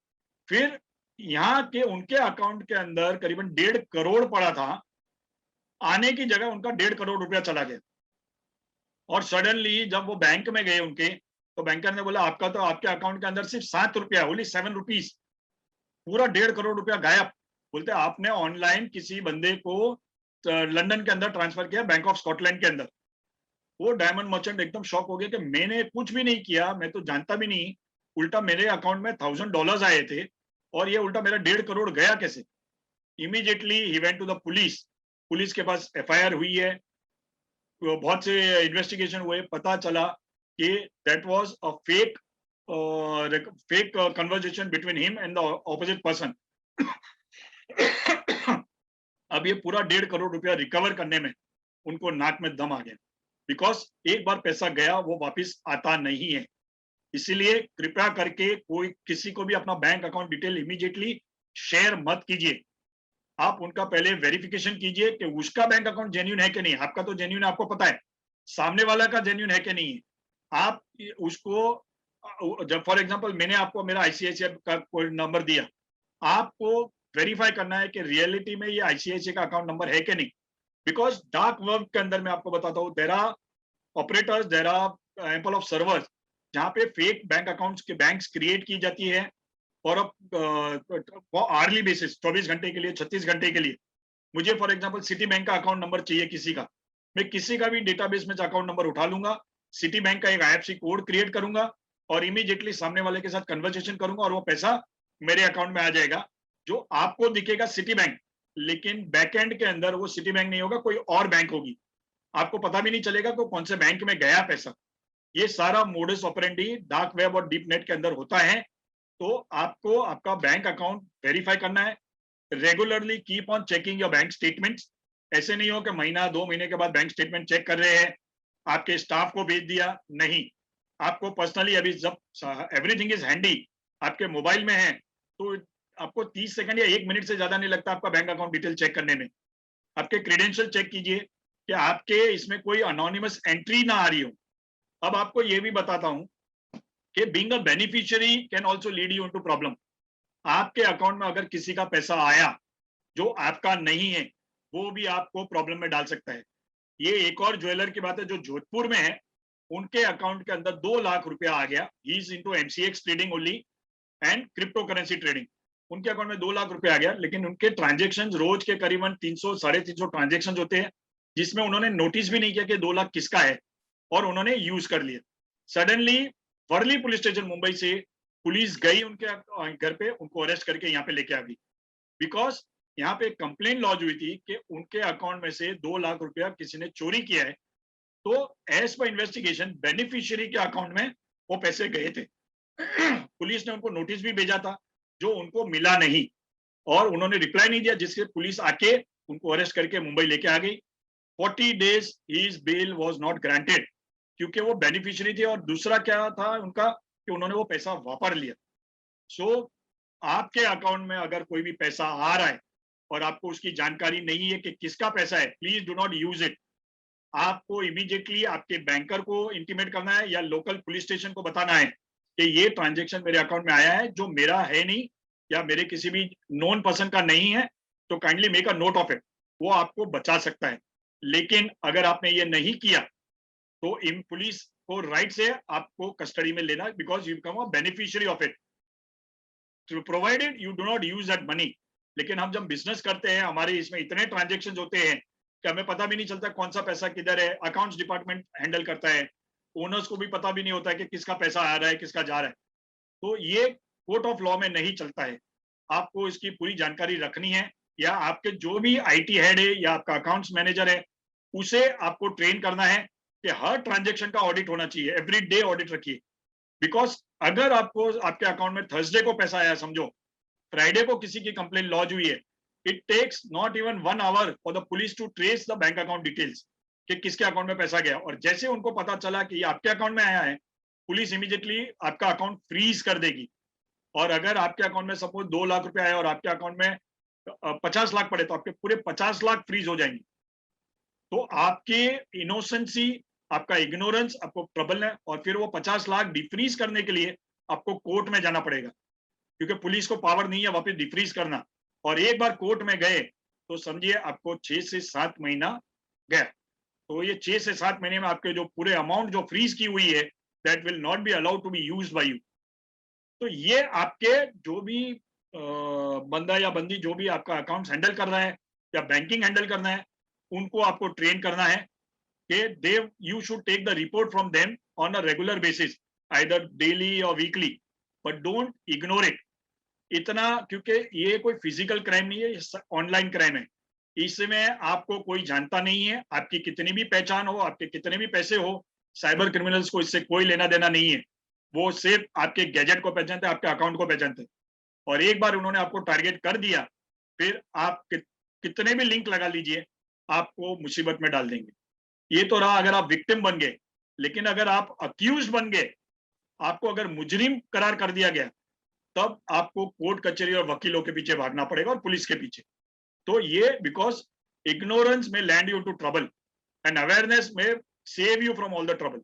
फिर यहाँ के उनके अकाउंट के अंदर करीबन 1.5 करोड़ पड़ा था, आने की जगह उनका 1.5 करोड़ रुपया चला गया। और सडनली जब वो बैंक में गए उनके, तो बैंकर ने बोला आपका तो आपके अकाउंट के अंदर सिर्फ 7 रुपया, ओनली 7 रुपीज, पूरा 1.5 करोड़ रुपया गायब। बोलते आपने ऑनलाइन किसी बंदे को लंदन के अंदर ट्रांसफर किया, बैंक ऑफ स्कॉटलैंड के अंदर। वो डायमंड मर्चेंट एकदम शॉक हो गया कि मैंने कुछ भी नहीं किया, मैं तो जानता भी नहीं, उल्टा मेरे अकाउंट में $1000 आए थे और ये उल्टा मेरा 1.5 करोड़ गया कैसे? इमीडिएटली ही went to the police, police के पास FIR हुई है, बहुत से इन्वेस्टिगेशन हुए, पता चला कि that was a fake fake conversation between him and the opposite person. अब ये पूरा 1.5 करोड़ रुपया रिकवर करने में उनको नाक में दम आ गया, बिकॉज एक बार पैसा गया वो वापस आता नहीं है। इसीलिए कृपया करके कोई किसी को भी अपना bank account detail immediately share मत कीजिए। आप उनका पहले वेरिफिकेशन कीजिए कि उसका बैंक अकाउंट जेन्युइन है कि नहीं। आपका तो जेन्युइन आपको पता है, सामने वाला का जेन्युइन है कि नहीं है। आप उसको, जब फॉर एग्जांपल मैंने आपको मेरा आईसीआईसीआई का कोई नंबर दिया, आपको वेरीफाई करना है कि रियलिटी में ये आईसीआईसीआई का अकाउंट नंबर है कि नहीं। बिकॉज डार्क वेब के अंदर मैं आपको बताता हूँ, there are operators, there are ample of servers जहाँ पे फेक बैंक अकाउंट्स के बैंक्स क्रिएट की जाती है और आर्ली बेसिस 24 घंटे के लिए, 36 घंटे के लिए। मुझे फॉर एग्जांपल सिटी बैंक का अकाउंट नंबर चाहिए किसी का, मैं किसी का भी डेटाबेस में अकाउंट नंबर उठा लूंगा, सिटी बैंक का एक आईएफएससी कोड क्रिएट करूंगा और इमीडिएटली सामने वाले के साथ कन्वर्सेशन करूंगा और वो पैसा मेरे अकाउंट में आ जाएगा। जो आपको दिखेगा सिटी बैंक, लेकिन बैकएंड के अंदर वो सिटी बैंक नहीं होगा, कोई और बैंक होगी। आपको पता भी नहीं चलेगा कि कौन से बैंक में गया पैसा। ये सारा मोडस ऑपरेंडी डार्क वेब और डीप नेट के अंदर होता है। तो आपको आपका बैंक अकाउंट वेरीफाई करना है। Regularly keep on checking your bank statements. ऐसे नहीं हो कि महीना 2 महीने के बाद बैंक स्टेटमेंट चेक कर रहे हैं, आपके स्टाफ को भेज दिया। नहीं, आपको पर्सनली, अभी जब एवरीथिंग इज हैंडी, आपके मोबाइल में है, तो आपको 30 सेकंड या 1 मिनट से ज्यादा नहीं लगता आपका बैंक अकाउंट डिटेल चेक करने में। आपके क्रेडेंशियल चेक कीजिए कि आपके इसमें कोई अनोनिमस एंट्री ना आ रही हो। अब आपको ये भी बताता हूं कि being a beneficiary can also lead you into problem. आपके अकाउंट में अगर किसी का पैसा आया जो आपका नहीं है, वो भी आपको प्रॉब्लम में डाल सकता है। ये एक और ज्वेलर की बात है जो जोधपुर में है, उनके अकाउंट के अंदर 2 लाख रुपया आ गया। He is into MCX trading only and crypto currency trading. उनके अकाउंट में 2 लाख रुपया आ गया, लेकिन उनके ट्रांजेक्शन रोज के करीबन 300 350 ट्रांजेक्शन होते हैं, जिसमें उन्होंने नोटिस भी नहीं किया कि 2 लाख किसका है और उन्होंने यूज कर लिया। Suddenly Worli police station Mumbai से पुलिस गई उनके घर पे, उनको अरेस्ट करके यहाँ पे लेके आ गई। बिकॉज यहाँ पे कंप्लेन लॉन्च हुई थी कि उनके अकाउंट में से 2 लाख रुपया किसी ने चोरी किया है। तो एज पर इन्वेस्टिगेशन बेनिफिशियरी के अकाउंट में वो पैसे गए थे। पुलिस ने उनको नोटिस भी भेजा था जो उनको मिला नहीं और उन्होंने रिप्लाई नहीं दिया, जिससे पुलिस आके उनको अरेस्ट करके मुंबई लेके आ गई। 40 days his bail was not granted, क्योंकि वो बेनिफिशियरी थे। और दूसरा क्या था उनका कि उन्होंने वो पैसा वापस लिया। सो आपके अकाउंट में अगर कोई भी पैसा आ रहा है और आपको उसकी जानकारी नहीं है कि किसका पैसा है, please do not use it. आपको इमीडिएटली आपके बैंकर को इंटीमेट करना है या लोकल पुलिस स्टेशन को बताना है कि ये ट्रांजैक्शन मेरे अकाउंट में आया है जो मेरा है नहीं या मेरे किसी भी नॉन पर्सन का नहीं है, तो kindly make a note of it. वो आपको बचा सकता है। लेकिन अगर आपने ये नहीं किया तो इन पुलिस को राइट से आपको कस्टडी में लेना, because you become a beneficiary of it, provided you do not use that money. लेकिन हम जब बिजनेस करते हैं, हमारे इसमें इतने ट्रांजेक्शन होते हैं कि हमें पता भी नहीं चलता कौन सा पैसा किधर है। अकाउंट्स डिपार्टमेंट हैंडल करता है, ओनर्स को भी पता भी नहीं होता है कि किसका पैसा आ रहा है किसका जा रहा है। तो ये कोर्ट ऑफ लॉ में नहीं चलता है। आपको इसकी पूरी जानकारी रखनी है, या आपके जो भी आईटी हेड है या आपका अकाउंट्स मैनेजर है, उसे आपको ट्रेन करना है कि हर ट्रांजेक्शन का ऑडिट होना चाहिए, एवरी डे ऑडिट रखिए। बिकॉज अगर आपको आपके अकाउंट में थर्सडे को पैसा आया, समझो फ्राइडे को किसी की कंप्लेन लॉन्च हुई है, it takes not even 1 hour for the police to trace the bank account details कि किसके अकाउंट में पैसा गया। और जैसे उनको पता चला कि ये आपके अकाउंट में आया है, पुलिस इमीडिएटली आपका अकाउंट फ्रीज कर देगी। और अगर आपके अकाउंट में सपोज 2 लाख रुपए आए और आपके अकाउंट में 50 लाख पड़े, तो आपके पूरे 50 लाख फ्रीज हो जाएंगे। तो आपके इनोसेंसी, आपका इग्नोरेंस आपको ट्रबल है, और फिर वो 50 लाख डिफ्रीज करने के लिए आपको कोर्ट में जाना पड़ेगा, क्योंकि पुलिस को पावर नहीं है वापस डिफ्रीज करना। और एक बार कोर्ट में गए तो समझिए आपको 6 से 7 महीना गया। तो ये 6 से 7 महीने में आपके जो पूरे अमाउंट जो फ्रीज की हुई है, that will not be allowed to be used by you. तो ये आपके जो भी बंदा या बंदी जो भी आपका अकाउंट हैंडल कर रहा है या बैंकिंग हैंडल करना है, उनको आपको ट्रेन करना है कि they you should take the report from them on a regular basis, either daily और weekly, but don't ignore it. इतना, क्योंकि ये कोई फिजिकल क्राइम नहीं है, ऑनलाइन क्राइम है। इसमें आपको कोई जानता नहीं है, आपकी कितनी भी पहचान हो, आपके कितने भी पैसे हो, साइबर क्रिमिनल्स को इससे कोई लेना देना नहीं है। वो सिर्फ आपके गैजेट को पहचानते हैं, आपके अकाउंट को पहचानते हैं। और एक बार उन्होंने आपको टारगेट कर दिया, फिर आप कितने भी लिंक लगा लीजिए, आपको मुसीबत में डाल देंगे। ये तो रहा अगर आप विक्टिम बन गए, लेकिन अगर आप अक्यूज बन गए, आपको अगर मुजरिम करार कर दिया गया, तब आपको कोर्ट कचहरी और वकीलों के पीछे भागना पड़ेगा और पुलिस के पीछे। तो ये बिकॉज इग्नोरेंस में land you to trouble and awareness में save you from all the trouble.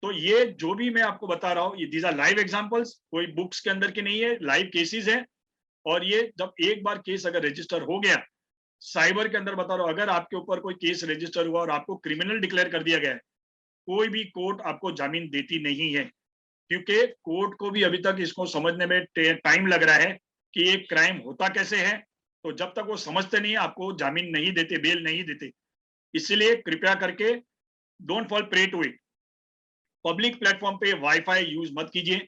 तो ये जो भी मैं आपको बता रहा हूँ, ये दीज आर लाइव एग्जांपल्स, कोई बुक्स के अंदर की नहीं है, लाइव केसेस है। और ये जब एक बार केस अगर रजिस्टर हो गया, साइबर के अंदर बता रहा हूँ, अगर आपके ऊपर कोई केस रजिस्टर हुआ और आपको क्रिमिनल डिक्लेयर कर दिया गया है, कोई भी कोर्ट आपको जामीन देती नहीं है, क्योंकि कोर्ट को भी अभी तक इसको समझने में टाइम लग रहा है कि एक क्राइम होता कैसे है। तो जब तक वो समझते नहीं, आपको जामीन नहीं देते, बेल नहीं देते। इसलिए कृपया करके don't fall prey to it. Public platform पे वाईफाई यूज मत कीजिए।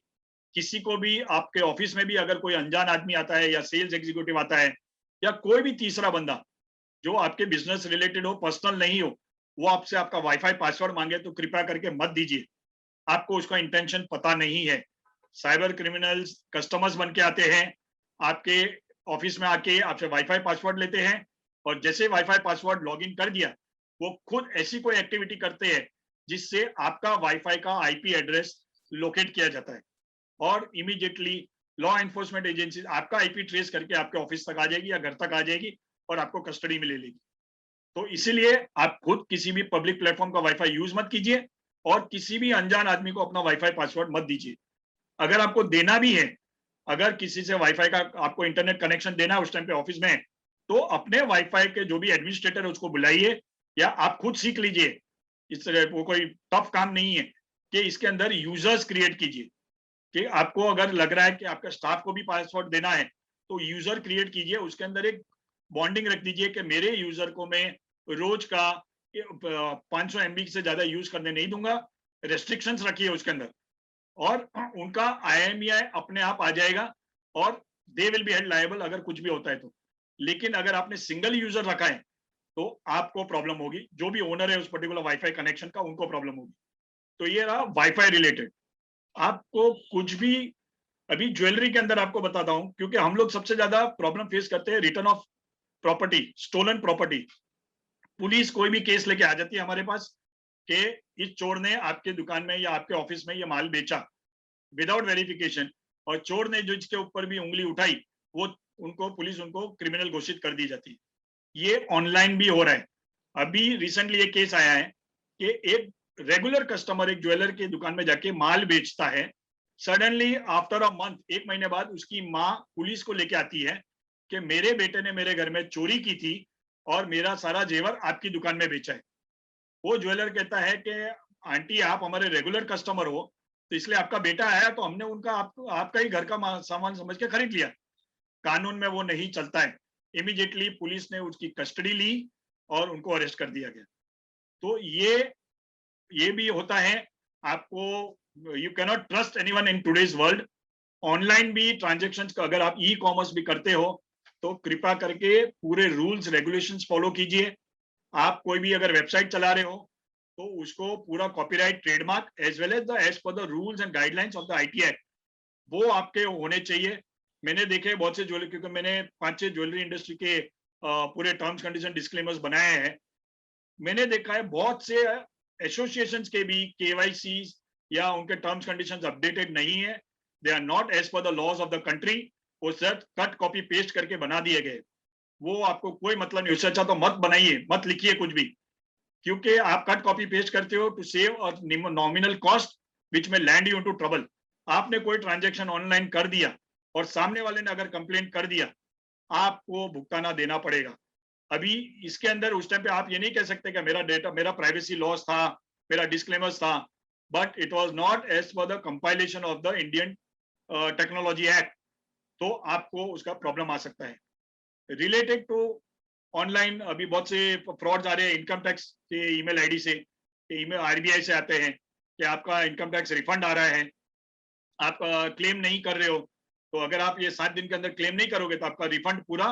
किसी को भी, आपके ऑफिस में भी अगर कोई अनजान आदमी आता है या सेल्स एग्जीक्यूटिव आता है या कोई भी तीसरा बंदा जो आपके बिजनेस रिलेटेड हो, पर्सनल नहीं हो, वो आपसे आपका वाईफाई पासवर्ड मांगे तो कृपया करके मत दीजिए। आपको उसका इंटेंशन पता नहीं है। साइबर क्रिमिनल्स कस्टमर्स बन के आते हैं, आपके ऑफिस में आके आपसे वाईफाई पासवर्ड लेते हैं, और जैसे वाईफाई पासवर्ड लॉगिन कर दिया, वो खुद ऐसी कोई एक्टिविटी करते हैं जिससे आपका वाईफाई का आईपी एड्रेस लोकेट किया जाता है, और इमीडिएटली लॉ एनफोर्समेंट एजेंसी आपका आईपी ट्रेस करके आपके ऑफिस तक आ जाएगी या घर तक आ जाएगी और आपको कस्टडी में ले लेगी। तो इसीलिए आप खुद किसी भी पब्लिक प्लेटफॉर्म का वाईफाई यूज मत कीजिए और किसी भी अनजान आदमी को अपना वाईफाई पासवर्ड मत दीजिए। अगर आपको देना भी है, अगर किसी से वाईफाई का आपको इंटरनेट कनेक्शन देना है उस टाइम पे ऑफिस में, तो अपने वाईफाई के जो भी एडमिनिस्ट्रेटर है उसको बुलाइए या आप खुद सीख लीजिए। इस वो कोई टफ काम नहीं है कि इसके अंदर यूजर्स क्रिएट कीजिए, कि आपको अगर लग रहा है कि आपका स्टाफ को भी पासवर्ड देना है तो यूजर क्रिएट कीजिए, उसके अंदर एक बॉन्डिंग रख दीजिए कि मेरे यूजर को मैं रोज का 500 MB से ज्यादा यूज करने नहीं दूंगा, रेस्ट्रिक्शंस रखिए उसके अंदर, और उनका IMEI अपने आप आ जाएगा और दे विल बी हेल्ड लायबल अगर कुछ भी होता है तो। लेकिन अगर आपने सिंगल यूजर रखा है तो आपको प्रॉब्लम होगी, जो भी ओनर है उस पर्टिकुलर वाईफाई कनेक्शन का उनको प्रॉब्लम होगी। तो ये रहा वाईफाई रिलेटेड। आपको कुछ भी, अभी ज्वेलरी के अंदर आपको बताता हूं, क्योंकि हम लोग सबसे ज्यादा प्रॉब्लम फेस करते हैं return of property, stolen property. Police कोई भी केस लेके आ जाती है हमारे पास कि इस चोर ने आपके दुकान में या आपके ऑफिस में ये माल बेचा विदाउट वेरिफिकेशन, और चोर ने जो इसके ऊपर भी उंगली उठाई वो पुलिस उनको क्रिमिनल घोषित कर दी जाती है। ये ऑनलाइन भी हो रहा है। अभी रिसेंटली एक केस आया है कि एक रेगुलर कस्टमर एक ज्वेलर की दुकान में जाके माल बेचता है, सडनली आफ्टर अ मंथ, 1 महीने बाद उसकी माँ पुलिस को लेके आती है कि मेरे बेटे ने मेरे घर में चोरी की थी और मेरा सारा जेवर आपकी दुकान में बेचा है। वो ज्वेलर कहता है कि आंटी आप हमारे रेगुलर कस्टमर हो, तो इसलिए आपका बेटा आया तो हमने उनका आपका ही घर का सामान समझ के खरीद लिया। कानून में वो नहीं चलता है। इमीडिएटली पुलिस ने उसकी कस्टडी ली और उनको अरेस्ट कर दिया गया। तो ये भी होता है। आपको, you can not trust anyone in today's world. Online भी ट्रांजेक्शन्स का अगर आप ई कॉमर्स भी करते हो तो कृपया करके पूरे रूल्स रेगुलेशंस फॉलो कीजिए। आप कोई भी अगर वेबसाइट चला रहे हो तो उसको पूरा copyright, trademark as well as per the rules and guidelines of the IT act वो आपके होने चाहिए। मैंने देखे बहुत से ज्वेलरी, क्योंकि मैंने 5-6 ज्वेलरी इंडस्ट्री के पूरे टर्म्स कंडीशन डिस्क्लेमर्स बनाए हैं। मैंने देखा है बहुत से एसोसिएशंस के भी KYC या उनके टर्म्स कंडीशंस अपडेटेड नहीं है। They are not as per the laws of the country. वो सिर्फ कट कॉपी पेस्ट करके बना दिए गए। वो आपको कोई मतलब नहीं। उससे अच्छा तो मत बनाइए, मत लिखिए कुछ भी, क्योंकि आप कट कॉपी पेस्ट करते हो टू सेव और नॉमिनल कॉस्ट विच में लैंड यू इनटू ट्रबल। आपने कोई ट्रांजैक्शन ऑनलाइन कर दिया और सामने वाले ने अगर कंप्लेंट कर दिया, आपको भुगताना देना पड़ेगा। अभी इसके अंदर उस टाइम पे आप ये नहीं कह सकते कि मेरा डेटा, मेरा प्राइवेसी लॉस था, मेरा डिस्क्लेमर्स था, but it was not as per the compilation of the Indian technology act. तो आपको उसका प्रॉब्लम आ सकता है। रिलेटेड टू ऑनलाइन अभी बहुत से फ्रॉड्स आ रहे हैं इनकम टैक्स के ईमेल आईडी से, ईमेल RBI से आते हैं कि आपका इनकम टैक्स रिफंड आ रहा है, आप क्लेम नहीं कर रहे हो, तो अगर आप ये 7 दिन के अंदर क्लेम नहीं करोगे तो आपका रिफंड पूरा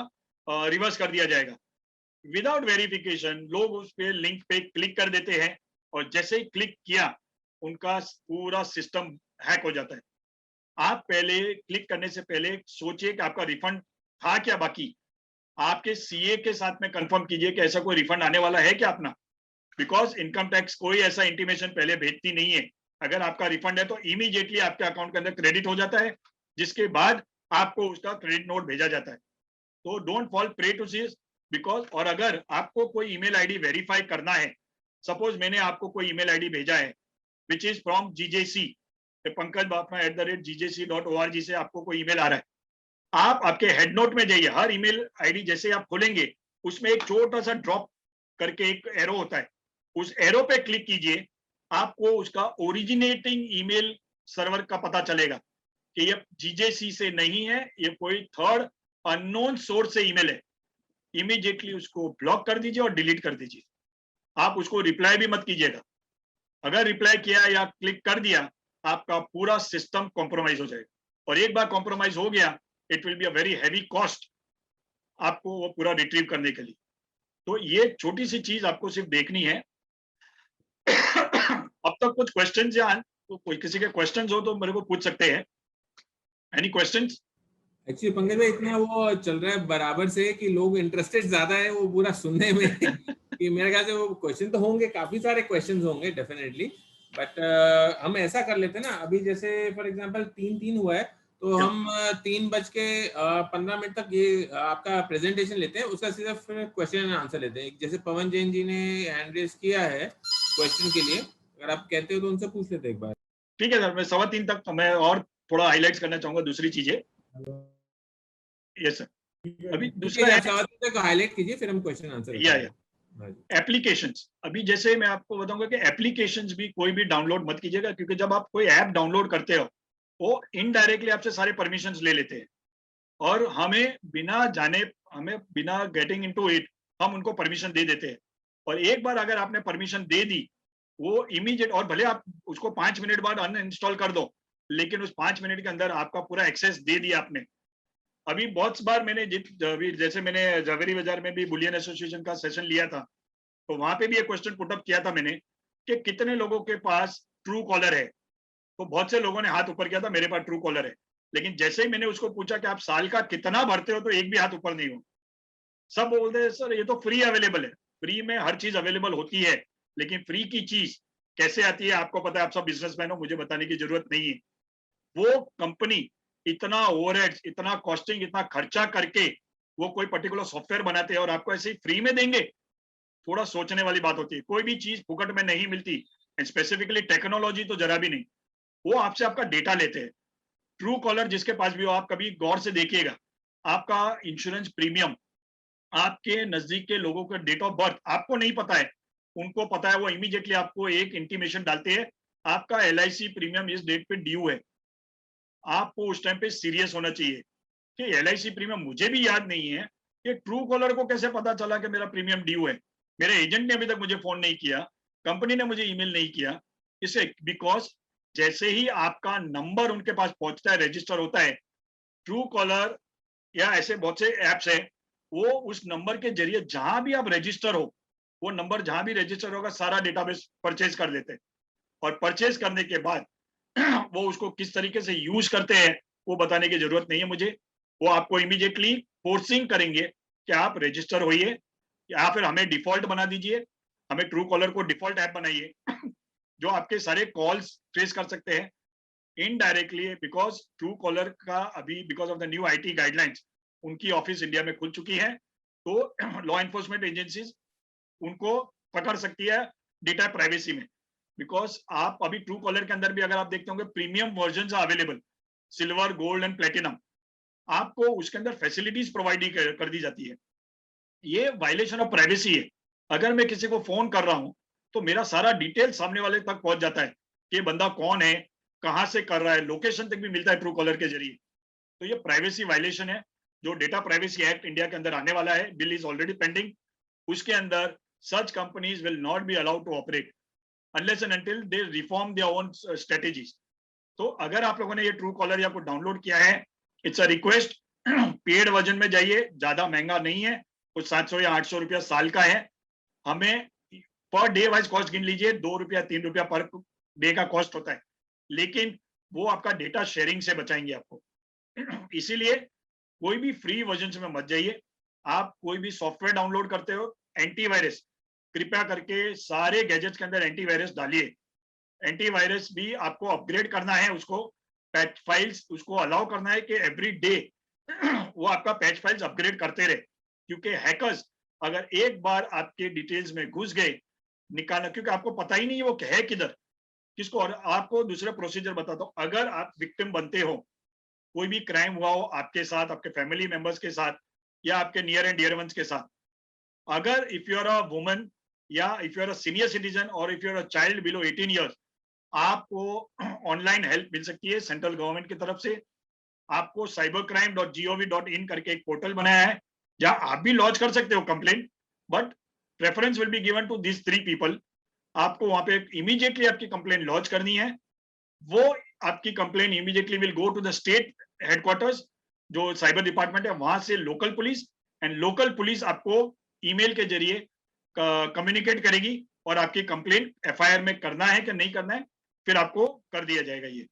रिवर्स कर दिया जाएगा। विदाउट वेरिफिकेशन लोग उस पे लिंक पे क्लिक कर देते हैं और जैसे ही क्लिक किया उनका पूरा सिस्टम हैक हो जाता है। आप पहले क्लिक करने से पहले सोचिए कि आपका रिफंड था क्या बाकी, आपके सीए के साथ में कंफर्म कीजिए कि ऐसा कोई रिफंड आने वाला है क्या अपना, बिकॉज इनकम टैक्स कोई ऐसा इंटीमेशन पहले भेजती नहीं है। अगर आपका रिफंड है तो इमीडिएटली आपके अकाउंट के अंदर क्रेडिट हो जाता है, जिसके बाद आपको उसका क्रेडिट नोट भेजा जाता है। तो don't fall prey to this, because और अगर आपको कोई ईमेल आईडी वेरीफाई करना है, सपोज मैंने आपको कोई ईमेल आईडी भेजा है which is from GJC, Pankaj Bapna @gjc.org से आपको कोई ईमेल आ रहा है, आप आपके हेड नोट में जाइए, हर ईमेल आईडी जैसे आप खोलेंगे उसमें एक छोटा सा ड्रॉप करके एक एरो होता है, उस एरो पे क्लिक कीजिए, आपको उसका ओरिजिनेटिंग ईमेल सर्वर का पता चलेगा कि ये जीजेसी से नहीं है, ये कोई थर्ड अननोन सोर्स से ईमेल है। इमीडिएटली उसको ब्लॉक कर दीजिए और डिलीट कर दीजिए। आप उसको रिप्लाई भी मत कीजिएगा, अगर रिप्लाई किया या क्लिक कर दिया आपका पूरा सिस्टम कॉम्प्रोमाइज हो जाएगा, और एक बार कॉम्प्रोमाइज हो गया it will be a very heavy cost आपको वो पूरा रिट्रीव करने के लिए। तो ये छोटी सी चीज आपको सिर्फ देखनी है। अब तक कुछ क्वेश्चंस या तो कोई किसी के क्वेश्चंस हो तो मेरे को पूछ सकते हैं। Any questions? एक्चुअली पंकज भाई इतना वो चल रहा है बराबर से कि लोग इंटरेस्टेड ज्यादा है वो पूरा सुनने में कि मेरे ख्याल से वो क्वेश्चन तो होंगे, काफी सारे क्वेश्चंस होंगे डेफिनेटली, बट हम ऐसा कर लेते हैं ना, अभी जैसे फॉर एग्जांपल 3-3 हुआ है तो हम 3:15 तक ये आपका प्रेजेंटेशन लेते हैं, उसका सिर्फ क्वेश्चन एंड आंसर लेते हैं। जैसे पवन जैन जी ने हैंड रेज किया है क्वेश्चन के लिए, अगर आप कहते हो तो उनसे पूछ लेते हैं एक बार। ठीक है सर, मैं 3:15 तक मैं और थोड़ा हाईलाइट्स करना चाहूंगा दूसरी चीजें। Yes sir. अभी दूसरा है 3:15 तक हाईलाइट कीजिए, फिर हम क्वेश्चन आंसर या हाँ जी। एप्लीकेशंस, अभी जैसे मैं आपको बताऊंगा कि एप्लीकेशंस भी कोई भी डाउनलोड मत कीजिएगा, क्योंकि जब आप कोई ऐप डाउनलोड करते हो वो इनडायरेक्टली आपसे सारे परमिशंस ले लेते हैं, और हमें बिना जाने, हमें बिना गेटिंग इनटू इट हम उनको परमिशन दे देते हैं। और एक बार अगर आपने परमिशन दे दी वो इमीडिएट, और भले आप उसको 5 मिनट बाद अनइंस्टॉल कर दो, लेकिन उस 5 मिनट के अंदर आपका पूरा एक्सेस दे दिया आपने। अभी बहुत बार मैंने जैसे मैंने जवेरी बाजार में भी बुलियन एसोसिएशन का सेशन लिया था, तो वहां पे भी एक क्वेश्चन पुटअप किया था मैंने कि कितने लोगों के पास ट्रू कॉलर है, तो बहुत से लोगों ने हाथ ऊपर किया था, मेरे पास ट्रू कॉलर है। लेकिन जैसे ही मैंने उसको पूछा कि आप साल का कितना भरते हो, तो एक भी हाथ ऊपर नहीं हो। सब बोलते हैं सर ये तो फ्री अवेलेबल है, फ्री में हर चीज अवेलेबल होती है, लेकिन फ्री की चीज कैसे आती है आपको पता है, आप सब बिजनेसमैन हो, मुझे बताने की जरूरत नहीं है। वो कंपनी इतना ओवरहेड्स, इतना कॉस्टिंग, इतना खर्चा करके वो कोई पर्टिकुलर सॉफ्टवेयर बनाते हैं और आपको ऐसे ही फ्री में देंगे, थोड़ा सोचने वाली बात होती है। कोई भी चीज फुकट में नहीं मिलती, स्पेसिफिकली टेक्नोलॉजी तो जरा भी नहीं। वो आपसे आपका डेटा लेते हैं। ट्रू कॉलर जिसके पास भी हो, आप कभी गौर से देखिएगा, आपका इंश्योरेंस प्रीमियम, आपके नजदीक के लोगों का डेट ऑफ बर्थ आपको नहीं पता है, उनको पता है, वो इमीडिएटली आपको एक इंटीमेशन डालते हैं, आपका LIC प्रीमियम इस डेट पे ड्यू है। आपको उस टाइम पे सीरियस होना चाहिए कि LIC प्रीमियम, मुझे भी याद नहीं है कि ट्रू कॉलर को कैसे पता चला कि मेरा प्रीमियम ड्यू है। मेरे एजेंट ने अभी तक मुझे फोन नहीं किया, कंपनी ने मुझे ईमेल नहीं किया, इसे बिकॉज जैसे ही आपका नंबर उनके पास पहुंचता है, रजिस्टर होता है, ट्रू कॉलर या ऐसे बहुत से एप्स है, वो उस नंबर के जरिए जहां भी आप रजिस्टर हो, वो नंबर जहां भी रजिस्टर होगा सारा डेटाबेस परचेज कर लेते हैं, और परचेज करने के बाद वो उसको किस तरीके से यूज करते हैं वो बताने की जरूरत नहीं है मुझे। वो आपको इमीडिएटली फोर्सिंग करेंगे कि आप रजिस्टर होइए, या फिर हमें डिफॉल्ट बना दीजिए, हमें ट्रू कॉलर को डिफॉल्ट ऐप बनाइए जो आपके सारे कॉल्स ट्रेस कर सकते हैं इनडायरेक्टली, बिकॉज ट्रू कॉलर का अभी because of the new IT guidelines उनकी ऑफिस इंडिया में खुल चुकी है, तो लॉ एनफोर्समेंट एजेंसीज उनको पकड़ सकती है डेटा प्राइवेसी में। बिकॉज आप अभी ट्रू कॉलर के अंदर भी अगर आप देखते होंगे premium version available, silver, gold and platinum, आपको उसके अंदर फैसिलिटीज प्रोवाइड कर दी जाती है। ये वायलेशन ऑफ प्राइवेसी है। अगर मैं किसी को फोन कर रहा हूं तो मेरा सारा डिटेल सामने वाले तक पहुंच जाता है कि बंदा कौन है, कहां से कर रहा है, लोकेशन तक भी मिलता है ट्रू कॉलर के जरिए। तो ये प्राइवेसी वायलेशन है। जो डेटा प्राइवेसी एक्ट इंडिया के अंदर आने वाला है, बिल इज ऑलरेडी पेंडिंग, उसके अंदर such companies will not be allowed to operate unless and until they reform their own strategies. तो अगर आप लोगों ने ये ट्रू कॉलर या को डाउनलोड किया है, it's a request, paid version में जाइए, ज्यादा महंगा नहीं है, कुछ 700 या 800 रुपया साल का है। हमें पर डे वाइज कॉस्ट गिन लीजिए, ₹2 ₹3 पर डे का कॉस्ट होता है, लेकिन वो आपका डेटा शेयरिंग से बचाएंगे आपको। इसीलिए कोई भी फ्री वर्जन में मत जाइए। आप कोई भी सॉफ्टवेयर डाउनलोड करते हो, एंटीवायरस कृपया करके सारे गैजेट्स के अंदर एंटीवायरस डालिए। एंटीवायरस भी आपको अपग्रेड करना है, उसको पैच फाइल्स उसको अलाउ करना है कि एवरी डे वो आपका पैच फाइल्स अपग्रेड करते रहे, क्योंकि हैकर्स अगर एक बार आपके डिटेल्स में घुस गए निकालना, क्योंकि आपको पता ही नहीं है वो है किधर किसको। और आपको दूसरा प्रोसीजर बताता हूँ, अगर आप विक्टिम बनते हो, कोई भी क्राइम हुआ हो आपके साथ, आपके फैमिली मेंबर्स के साथ या आपके नियर एंड डियर वंस के साथ, अगर if you are a woman या if you are a senior citizen और if you are a child below 18 years, आपको ऑनलाइन हेल्प मिल सकती है सेंट्रल गवर्नमेंट की तरफ से। आपको cybercrime.gov.in करके एक पोर्टल बनाया है जहां आप भी लॉन्च कर सकते हो complaint, but preference will be given to this 3 people. आपको वहां पे इमीडिएटली आपकी कंप्लेंट लॉन्च करनी है। वो आपकी complaint immediately will go to the state headquarters, जो साइबर डिपार्टमेंट है, वहां से local police, and local police आपको ईमेल के जरिए कम्युनिकेट करेगी और आपकी कंप्लेंट एफआईआर में करना है कि नहीं करना है, फिर आपको कर दिया जाएगा। ये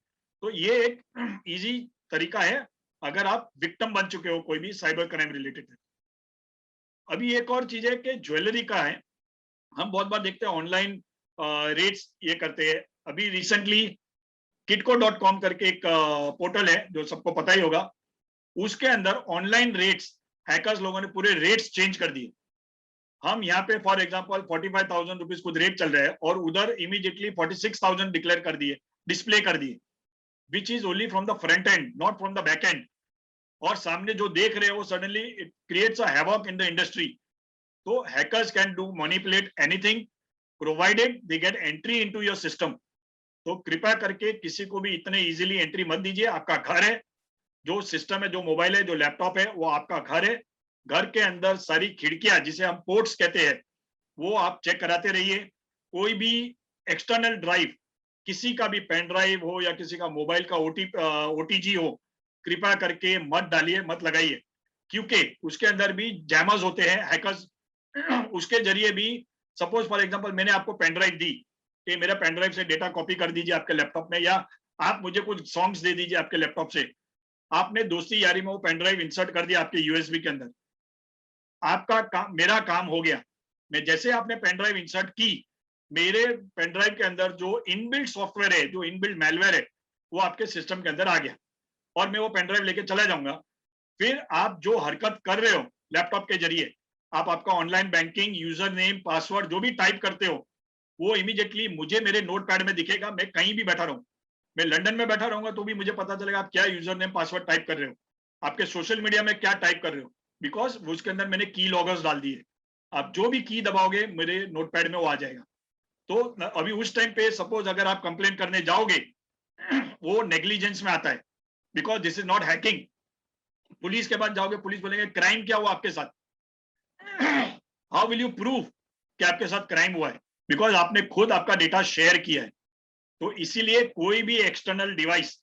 तो ये एक इजी तरीका है अगर आप विक्टिम बन चुके हो कोई भी साइबर क्राइम रिलेटेड। अभी एक और चीज है कि ज्वेलरी का है, हम बहुत बार देखते हैं ऑनलाइन रेट्स ये करते हैं। अभी रिसेंटली kitco.com करके एक पोर्टल है जो सबको पता ही होगा, उसके अंदर ऑनलाइन रेट्स हैकर्स लोगों ने पूरे रेट्स चेंज कर दिए। हम यहाँ पे फॉर एग्जांपल 45,000 रुपीज कुछ रेट चल रहा है और उधर इमीडिएटली 46,000 डिक्लेयर कर दिए, डिस्प्ले कर दिए, which is only from the front end not from the back end. और सामने जो देख रहे हैं वो suddenly it creates a havoc in the industry. तो hackers can do manipulate anything provided they get entry into your system. तो कृपया करके किसी को भी इतने इजीली एंट्री मत दीजिए। आपका घर है, जो सिस्टम है, जो मोबाइल है, जो लैपटॉप है, वो आपका घर है। घर के अंदर सारी खिड़कियां जिसे हम पोर्ट्स कहते हैं वो आप चेक कराते रहिए। कोई भी एक्सटर्नल ड्राइव, किसी का भी पेन ड्राइव हो या किसी का मोबाइल का ओटीजी हो, कृपया करके मत डालिए, मत लगाइए, क्योंकि उसके अंदर भी जैमर्स होते हैं, हैकर्स उसके जरिए भी। सपोज फॉर एग्जांपल मैंने आपको पेन ड्राइव दी कि मेरा पेन ड्राइव से डेटा कॉपी कर दीजिए आपके लैपटॉप में, या आप मुझे कुछ सॉन्ग्स दे दीजिए आपके लैपटॉप से। आपने दोस्ती यारी में वो पेन ड्राइव इंसर्ट कर दिया आपके यूएसबी के अंदर, आपका काम, मेरा काम हो गया। मैं जैसे आपने पेन ड्राइव इंसर्ट की, मेरे पेन ड्राइव के अंदर जो इनबिल्ट सॉफ्टवेयर है, जो इनबिल्ट मैलवेयर है, वो आपके सिस्टम के अंदर आ गया और मैं वो पेन ड्राइव लेके चला जाऊंगा। फिर आप जो हरकत कर रहे हो लैपटॉप के जरिए, आप आपका online banking, user name, password जो भी टाइप करते हो, वो इमीडिएटली मुझे मेरे नोटपैड में दिखेगा। मैं कहीं भी बैठा रहूं, मैं लंदन में बैठा रहूंगा तो भी मुझे पता चलेगा आप क्या यूजर नेम पासवर्ड टाइप कर रहे हो, आपके सोशल मीडिया में क्या टाइप कर रहे हो, बिकॉज उसके अंदर मैंने की लॉगर्स डाल दिए। आप जो भी की दबाओगे मेरे नोटपैड में वो आ जाएगा। तो अभी उस टाइम पे सपोज अगर आप कंप्लेन करने जाओगे, वो नेग्लिजेंस में आता है, because this is not hacking. Police के पास जाओगे, पुलिस बोलेंगे क्राइम क्या हुआ आपके साथ, हाउ विल यू प्रूव कि आपके साथ क्राइम हुआ है, बिकॉज आपने खुद आपका डेटा शेयर किया है। तो इसीलिए कोई भी एक्सटर्नल डिवाइस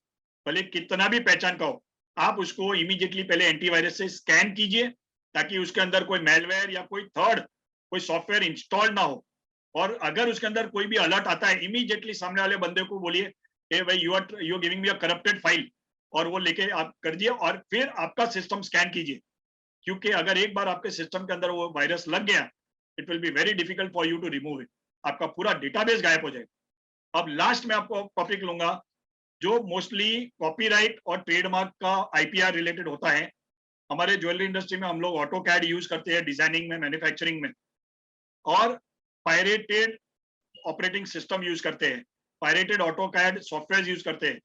भले कितना भी पहचान का हो, आप उसको इमीडिएटली पहले एंटीवायरस से स्कैन कीजिए, ताकि उसके अंदर कोई मेलवेयर या कोई थर्ड कोई सॉफ्टवेयर इंस्टॉल ना हो। और अगर उसके अंदर कोई भी अलर्ट आता है, इमीडिएटली सामने वाले बंदे को बोलिए कि भाई you giving me a corrupted file, और वो लेके आप कर दिए और फिर आपका सिस्टम स्कैन कीजिए। क्योंकि अगर एक बार आपके सिस्टम के अंदर वो वायरस लग गया, it will be very difficult for you to remove it, आपका पूरा डेटाबेस गायब हो जाएगा। अब लास्ट में आपको टॉपिक लूंगा जो मोस्टली कॉपीराइट और ट्रेडमार्क का आईपीआर रिलेटेड होता है। हमारे ज्वेलरी इंडस्ट्री में हम लोग ऑटो कैड यूज करते हैं डिजाइनिंग में, मैन्युफैक्चरिंग में, और पायरेटेड ऑपरेटिंग सिस्टम यूज करते हैं, pirated AutoCAD software use करते हैं।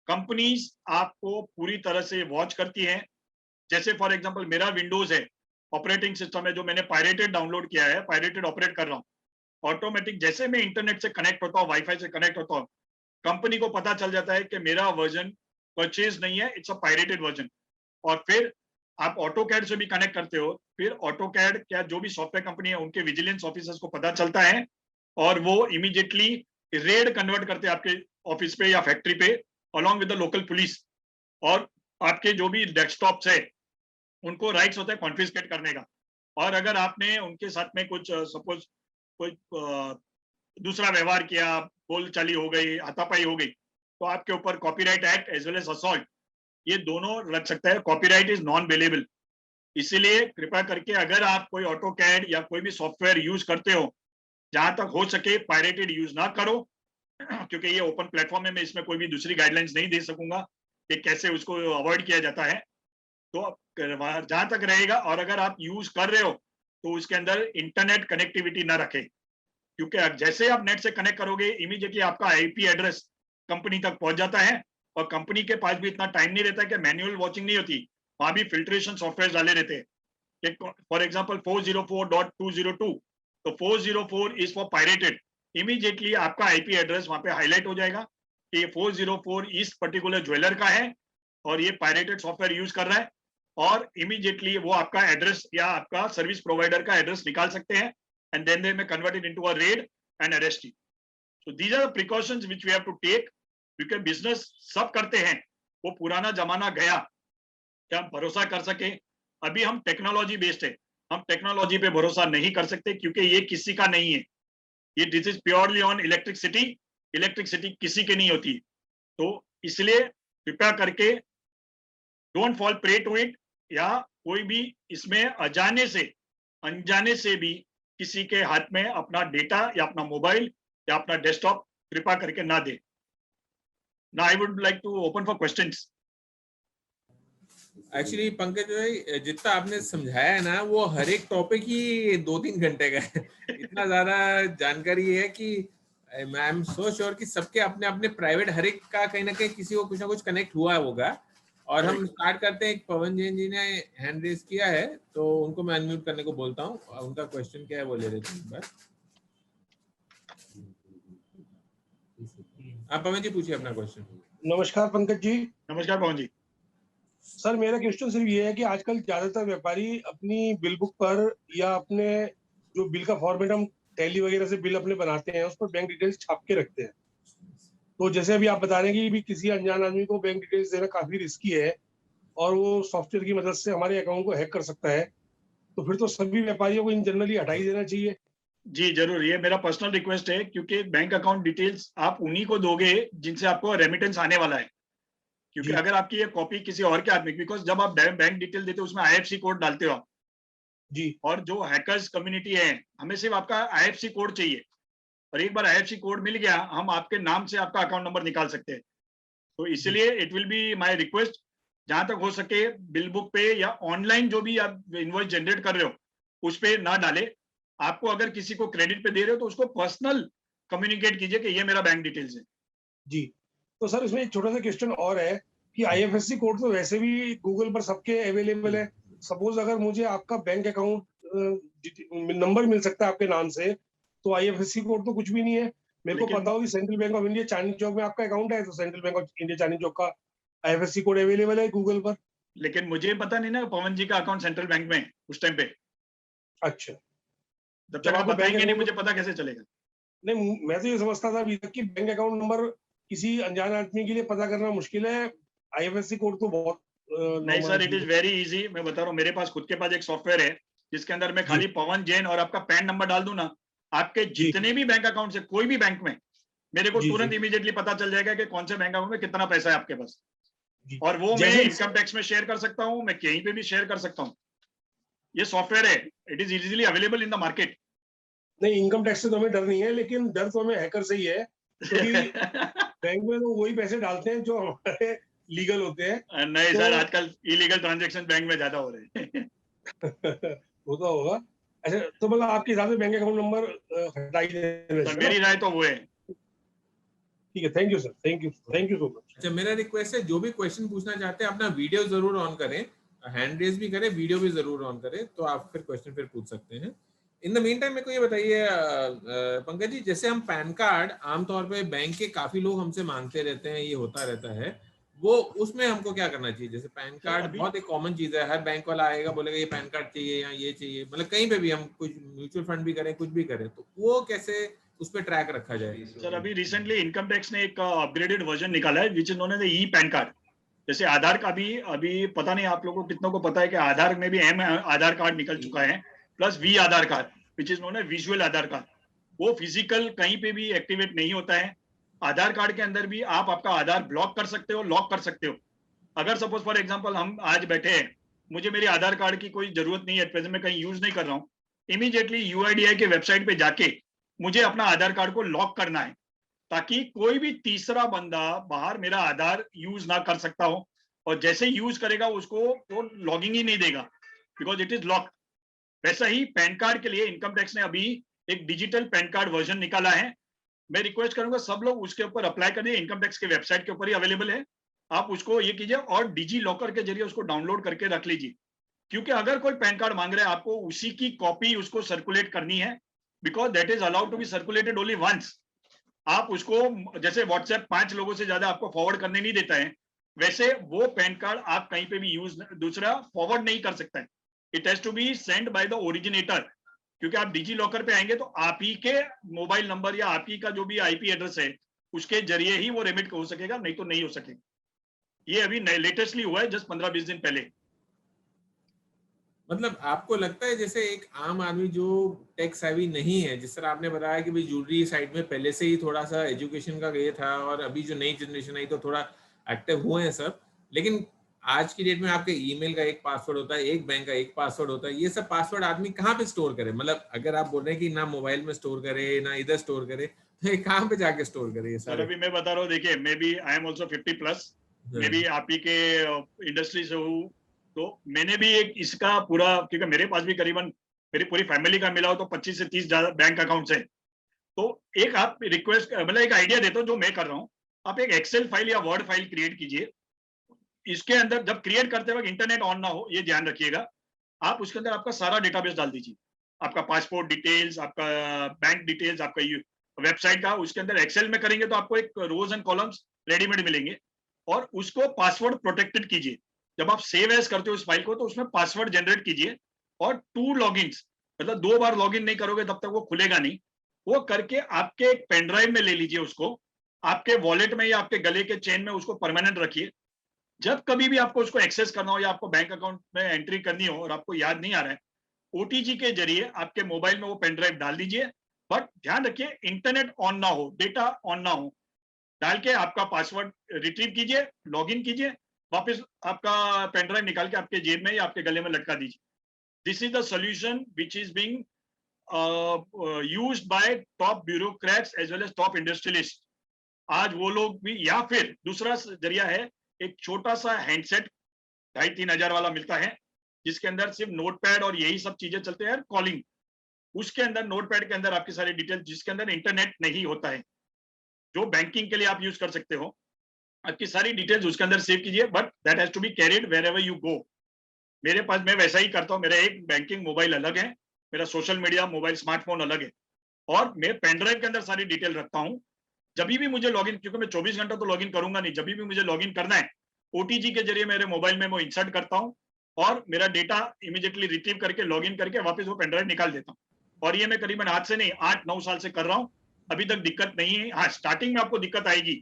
कंपनीज आपको पूरी तरह से वॉच करती हैं। जैसे फॉर एग्जांपल मेरा विंडोज है, ऑपरेटिंग सिस्टम है जो मैंने पायरेटेड डाउनलोड किया है, पायरेटेड ऑपरेट कर रहा हूँ, ऑटोमेटिक जैसे मैं इंटरनेट से कनेक्ट होता हूँ, वाईफाई से कनेक्ट होता हूँ, कंपनी को पता चल जाता है कि मेरा वर्जन परचेज नहीं है, इट्स अ पायरेटेड वर्जन। और फिर आप ऑटो कैड से भी कनेक्ट करते हो, फिर ऑटो कैड क्या जो भी सॉफ्टवेयर कंपनी है उनके विजिलेंस ऑफिसर्स को पता चलता है और वो इमीडिएटली रेड कन्वर्ट करते हैं आपके ऑफिस पे या फैक्ट्री पे along with the local police. और आपके जो भी डेस्कटॉप्स है उनको राइट्स होता है कॉन्फिस्केट करने का। और अगर आपने उनके साथ में कुछ सपोज कोई दूसरा व्यवहार किया, बोलचाली हो गई, हाथापाई हो गई, तो आपके ऊपर copyright act as well as assault ये दोनों लग सकता है। कॉपीराइट इज नॉन बेलेबल, इसीलिए कृपया करके अगर आप कोई ऑटो कैड या कोई भी सॉफ्टवेयर यूज करते हो, जहां तक हो सके पायरेटेड यूज ना करो, क्योंकि ये ओपन प्लेटफॉर्म है, मैं इसमें कोई भी दूसरी गाइडलाइंस नहीं दे सकूंगा कि कैसे उसको अवॉइड किया जाता है। तो जहां तक रहेगा, और अगर आप यूज कर रहे हो तो उसके अंदर इंटरनेट कनेक्टिविटी ना रखे, क्योंकि जैसे आप नेट से कनेक्ट करोगे इमीडिएटली आपका आईपी एड्रेस कंपनी तक पहुंच जाता है, और कंपनी के पास भी इतना टाइम नहीं रहता है कि मैन्युअल वॉचिंग नहीं होती, वहां भी फिल्ट्रेशन सॉफ्टवेयर डाले रहते हैं। फॉर एग्जाम्पल 404.202, तो 404 इज फॉर पायरेटेड, इमीडिएटली आपका आईपी एड्रेस वहां पे हाईलाइट हो जाएगा कि ये 404 इस पर्टिकुलर ज्वेलर का है और ये पायरेटेड सॉफ्टवेयर यूज कर रहा है, और इमीडिएटली वो आपका एड्रेस या आपका सर्विस प्रोवाइडर का एड्रेस निकाल सकते हैं, and then they may convert it into a raid and arrest you. So these are the precautions which we have to take, क्योंकि बिजनेस सब करते हैं, वो पुराना जमाना गया क्या हम भरोसा कर सके। अभी हम टेक्नोलॉजी बेस्ड है, हम टेक्नोलॉजी पे भरोसा नहीं कर सकते, क्योंकि ये किसी का नहीं है, ये this is purely on electricity, electricity किसी की नहीं होती। तो इसलिए कृपया करके don't fall prey to it, या कोई भी इसमें अनजाने से भी किसी के हाथ में अपना डेटा या अपना मोबाइल या अपना डेस्कटॉप कृपा करके ना दे। Now I would like to open for questions. Actually Pankaj भाई, जितना आपने समझाया है ना, वो हर एक टॉपिक ही 2-3 घंटे का है। इतना ज्यादा जानकारी है कि आई एम सो श्योर कि सबके अपने अपने प्राइवेट, हर एक का कहीं ना कहीं किसी को कुछ ना कुछ कनेक्ट हुआ होगा। और हम स्टार्ट करते हैं। पवन जैन जी ने हैंड रेज किया है, तो उनको मैं अनम्यूट करने को बोलता हूँ। उनका क्वेश्चन क्या है वो ले लेते हैं एक बार। आप पवन जी पूछिए अपना क्वेश्चन। नमस्कार पंकज जी। नमस्कार पवन जी। सर मेरा क्वेश्चन सिर्फ ये है कि आजकल ज्यादातर व्यापारी अपनी बिल बुक पर या अपने जो बिल का फॉर्मेट हम टैली वगैरह से बिल अपने बनाते हैं उस पर बैंक डिटेल्स छाप के रखते हैं। तो जैसे अभी आप बता रहे हैं कि भी किसी अनजान आदमी को बैंक डिटेल्स देना काफी रिस्की है और वो सॉफ्टवेयर की मदद से हमारे अकाउंट को हैक कर सकता है, तो फिर तो सभी व्यापारियों को इन जनरली हटा ही देना चाहिए। जी जरूर, ये मेरा पर्सनल रिक्वेस्ट है, क्योंकि बैंक अकाउंट डिटेल्स आप उन्हीं को दोगे जिनसे आपको रेमिटेंस आने वाला है। क्योंकि अगर आपकी ये कॉपी किसी और के आदमी, बिकॉज जब आप बैंक डिटेल देते हो उसमें आईएफसी कोड डालते हो आप जी, और जो हैकर्स कम्युनिटी है हमें सिर्फ आपका आईएफसी कोड चाहिए, और एक बार आईएफसी कोड मिल गया हम आपके नाम से आपका अकाउंट नंबर निकाल सकते हैं। तो इसलिए it will be my request, जहां तक हो सके बिल बुक पे या ऑनलाइन जो भी आप इनवॉइस जनरेट कर रहे हो उस पे ना डाले। आपको अगर किसी को क्रेडिट पे दे रहे हो तो उसको पर्सनल कम्युनिकेट कीजिए कि ये मेरा बैंक डिटेल्स है। जी। तो सर इसमें एक छोटा सा क्वेश्चन और है कि आईएफएससी कोड तो वैसे भी गूगल पर सबके अवेलेबल है। सपोज अगर मुझे आपका बैंक अकाउंट नंबर मिल सकता है आपके नाम से, तो आईएफएससी कोड तो कुछ भी नहीं है। मेरे को पता हो कि central bank of India Chandni Chowk में आपका अकाउंट है, तो central bank of India Chandni Chowk का आईएफएससी कोड अवेलेबल है गूगल पर। लेकिन मुझे पता नहीं ना पवन जी का अकाउंट सेंट्रल बैंक में उस टाइम पे। अच्छा, जब तक आप बताएंगे नहीं मुझे पता कैसे चलेगा। नहीं, मैं तो ये समझता था अभी तक कि बैंक अकाउंट नंबर किसी अनजान आदमी के लिए पता करना मुश्किल है, आईएफएससी कोड तो बहुत नहीं sir, it is very easy. मैं बता रहा हूँ, मेरे पास खुद के पास एक सॉफ्टवेयर है जिसके अंदर मैं खाली पवन जैन और आपका पैन नंबर डाल दूं ना, आपके जितने भी बैंक अकाउंट से कोई भी बैंक में मेरे को तुरंत इमीडिएटली पता चल जाएगा कि कौन से बैंक अकाउंट में कितना पैसा है आपके पास। और वो मैं इनकम टैक्स में शेयर कर सकता हूँ, मैं कहीं पे भी शेयर कर सकता हूँ। ये सॉफ्टवेयर है, it is easily available in the market. नहीं, इनकम टैक्स से तो हमें डर नहीं है, लेकिन डर तो हमें हैकर से ही है, क्योंकि बैंक में तो वही पैसे डालते हैं जो हमारे लीगल होते हैं। नहीं तो, सर आजकल इलीगल ट्रांजैक्शन बैंक में ज्यादा हो रहे हैं। वो तो होगा। अच्छा, तो मतलब आपके हिसाब से बैंक अकाउंट नंबर हटाई देना, मेरी राय तो वो है। ठीक है, thank you sir, thank you so much. अच्छा, मेरा रिक्वेस्ट है जो भी क्वेश्चन पूछना चाहते हैं अपना वीडियो जरूर ऑन करें, हैंड रेज भी करें, वीडियो भी जरूर ऑन करें, तो आप फिर क्वेश्चन फिर पूछ सकते हैं। इन द मीन टाइम मेरे को ये बताइए पंकज जी, जैसे हम पैन कार्ड आमतौर पे बैंक के काफी लोग हमसे मांगते रहते हैं, ये होता रहता है, वो उसमें हमको क्या करना चाहिए? जैसे पैन कार्ड बहुत एक कॉमन चीज है, हर बैंक वाला आएगा बोलेगा ये पैन कार्ड चाहिए या ये चाहिए, मतलब कहीं पे भी हम कुछ म्यूचुअल फंड भी करें कुछ भी करें, तो वो कैसे उस पर ट्रैक रखा जाए? सर अभी रिसेंटली इनकम टैक्स ने एक अपग्रेडेड वर्जन निकाला है विच इन्होंने ई पैन कार्ड। जैसे आधार का भी अभी पता नहीं आप लोगों को कितनों को पता है कि आधार में भी एम आधार कार्ड निकल चुका है, plus we Aadhaar card which is known है विजुअल आधार कार्ड। वो फिजिकल कहीं पे भी एक्टिवेट नहीं होता है, आधार कार्ड के अंदर भी आप आपका आधार ब्लॉक कर सकते हो, लॉक कर सकते हो। अगर सपोज फॉर एग्जांपल हम आज बैठे हैं, मुझे मेरी आधार कार्ड की कोई जरूरत नहीं है, प्रेजेंट में कहीं यूज नहीं कर रहा हूँ, इमीडिएटली यूआईडीआई के वेबसाइट पे जाके मुझे अपना आधार कार्ड को लॉक करना है, ताकि कोई भी तीसरा बंदा बाहर मेरा आधार यूज ना कर सकता हो, और जैसे यूज करेगा उसको वो लॉगिंग ही नहीं देगा, बिकॉज इट इज लॉक्ड। वैसा ही पैन कार्ड के लिए इनकम टैक्स ने अभी एक डिजिटल पैन कार्ड वर्जन निकाला है। मैं रिक्वेस्ट करूंगा सब लोग उसके ऊपर अप्लाई करिए, इनकम टैक्स के वेबसाइट के ऊपर ही अवेलेबल है, आप उसको ये कीजिए और डिजी लॉकर के जरिए उसको डाउनलोड करके रख लीजिए। क्योंकि अगर कोई पैन कार्ड मांग रहा है, आपको उसी की कॉपी उसको सर्कुलेट करनी है, because that is allowed to be circulated only once. आप उसको जैसे व्हाट्सएप 5 लोगों से ज्यादा आपको फॉरवर्ड करने नहीं देता है, वैसे वो पैन कार्ड आप कहीं पे भी यूज दूसरा फॉरवर्ड नहीं कर सकता है। It has to be send by the originator, क्योंकि आप डिजी लॉकर पे आएंगे तो आप ही के मोबाइल नंबर या आप ही का जो भी आईपी एड्रेस है उसके जरिए ही वो रेमिट हो सकेगा, नहीं तो नहीं हो सकेगा। ये अभी लेटेस्टली हुआ है, जस्ट 15-20 दिन पहले। मतलब आपको लगता है जैसे एक आम आदमी जो टेक सेवी नहीं है, जिस तरह आपने बताया कि भाई ज्वेलरी साइड में पहले से ही थोड़ा सा एजुकेशन का ये था और अभी जो नई जनरेशन आई तो थोड़ा एक्टिव हुए हैं सब, लेकिन आज की डेट में आपके ईमेल का एक पासवर्ड होता है, एक बैंक का एक पासवर्ड होता है, ये सब पासवर्ड आदमी कहाँ पे स्टोर करे? मतलब अगर आप बोल रहे हैं कि ना मोबाइल में स्टोर करे ना इधर स्टोर करे, तो ये कहाँ पे जाके स्टोर करे ये सर सारे? अभी मैं बता रहा हूँ, देखिए मैं भी आई एम ऑल्सो 50+, मैं भी आप ही के इंडस्ट्री से हूँ, तो मैंने भी एक इसका पूरा, क्योंकि मेरे पास भी करीबन मेरी पूरी फैमिली का मिला हो तो 25 से 30 बैंक अकाउंट्स है। तो एक आप रिक्वेस्ट, मतलब एक आइडिया देता हूँ जो मैं कर रहा हूँ, आप एक एक्सेल फाइल या वर्ड फाइल क्रिएट कीजिए। इसके अंदर जब क्रिएट करते वक्त इंटरनेट ऑन ना हो, ये ध्यान रखिएगा। आप उसके अंदर आपका सारा डेटाबेस डाल दीजिए, आपका पासपोर्ट डिटेल्स, आपका बैंक डिटेल्स, आपका वेबसाइट का। उसके अंदर एक्सेल में करेंगे तो आपको एक रोज एंड कॉलम्स रेडीमेड मिलेंगे, और उसको पासवर्ड प्रोटेक्टेड कीजिए। जब आप सेव एज करते हो इस फाइल को तो उसमें पासवर्ड जनरेट कीजिए, और 2 लॉगिन्स, मतलब 2 बार लॉगिन नहीं करोगे तब तक वो खुलेगा नहीं। वो करके आपके एक पेन ड्राइव में ले लीजिए उसको, आपके वॉलेट में या आपके गले के चेन में उसको परमानेंट रखिए। जब कभी भी आपको उसको एक्सेस करना हो या आपको बैंक अकाउंट में एंट्री करनी हो और आपको याद नहीं आ रहा है, ओटीजी के जरिए आपके मोबाइल में वो पेन ड्राइव डाल दीजिए। बट ध्यान रखिए इंटरनेट ऑन ना हो, डेटा ऑन ना हो। डाल के आपका पासवर्ड रिट्रीव कीजिए, लॉगिन कीजिए, वापस आपका पेन ड्राइव निकाल के आपके जेब में या आपके गले में लटका दीजिए। This is the solution which is being used by top bureaucrats as well as top industrialists। आज वो लोग भी, या फिर दूसरा जरिया है, एक छोटा सा हैंडसेट 2,500-3 हजार वाला मिलता है, जिसके अंदर सिर्फ नोटपैड और यही सब चीजें चलते हैं, कॉलिंग। उसके अंदर नोटपैड के अंदर आपकी सारी डिटेल, जिसके अंदर इंटरनेट नहीं होता है, जो बैंकिंग के लिए आप यूज कर सकते हो, आपकी सारी डिटेल्स उसके अंदर सेव कीजिए, but that has to be carried wherever you go. मेरे पास, मैं वैसा ही करता हूँ, मेरा एक बैंकिंग मोबाइल अलग है, मेरा सोशल मीडिया मोबाइल स्मार्टफोन अलग है, और मैं पेन ड्राइव के अंदर सारी डिटेल रखता हूँ। जब भी मुझे लॉगिन, क्योंकि मैं 24 घंटा तो लॉगिन करूंगा नहीं, जब भी मुझे लॉगिन करना है ओटीजी के जरिए मेरे मोबाइल में वो इंसर्ट करता हूँ, और मेरा डेटा इमीडिएटली रिट्रीव करके लॉगिन करके वापस वो पेन ड्राइव निकाल देता हूँ। और ये मैं करीबन आज से नहीं 8-9 साल से कर रहा हूँ, अभी तक दिक्कत नहीं है। हाँ, स्टार्टिंग में आपको दिक्कत आएगी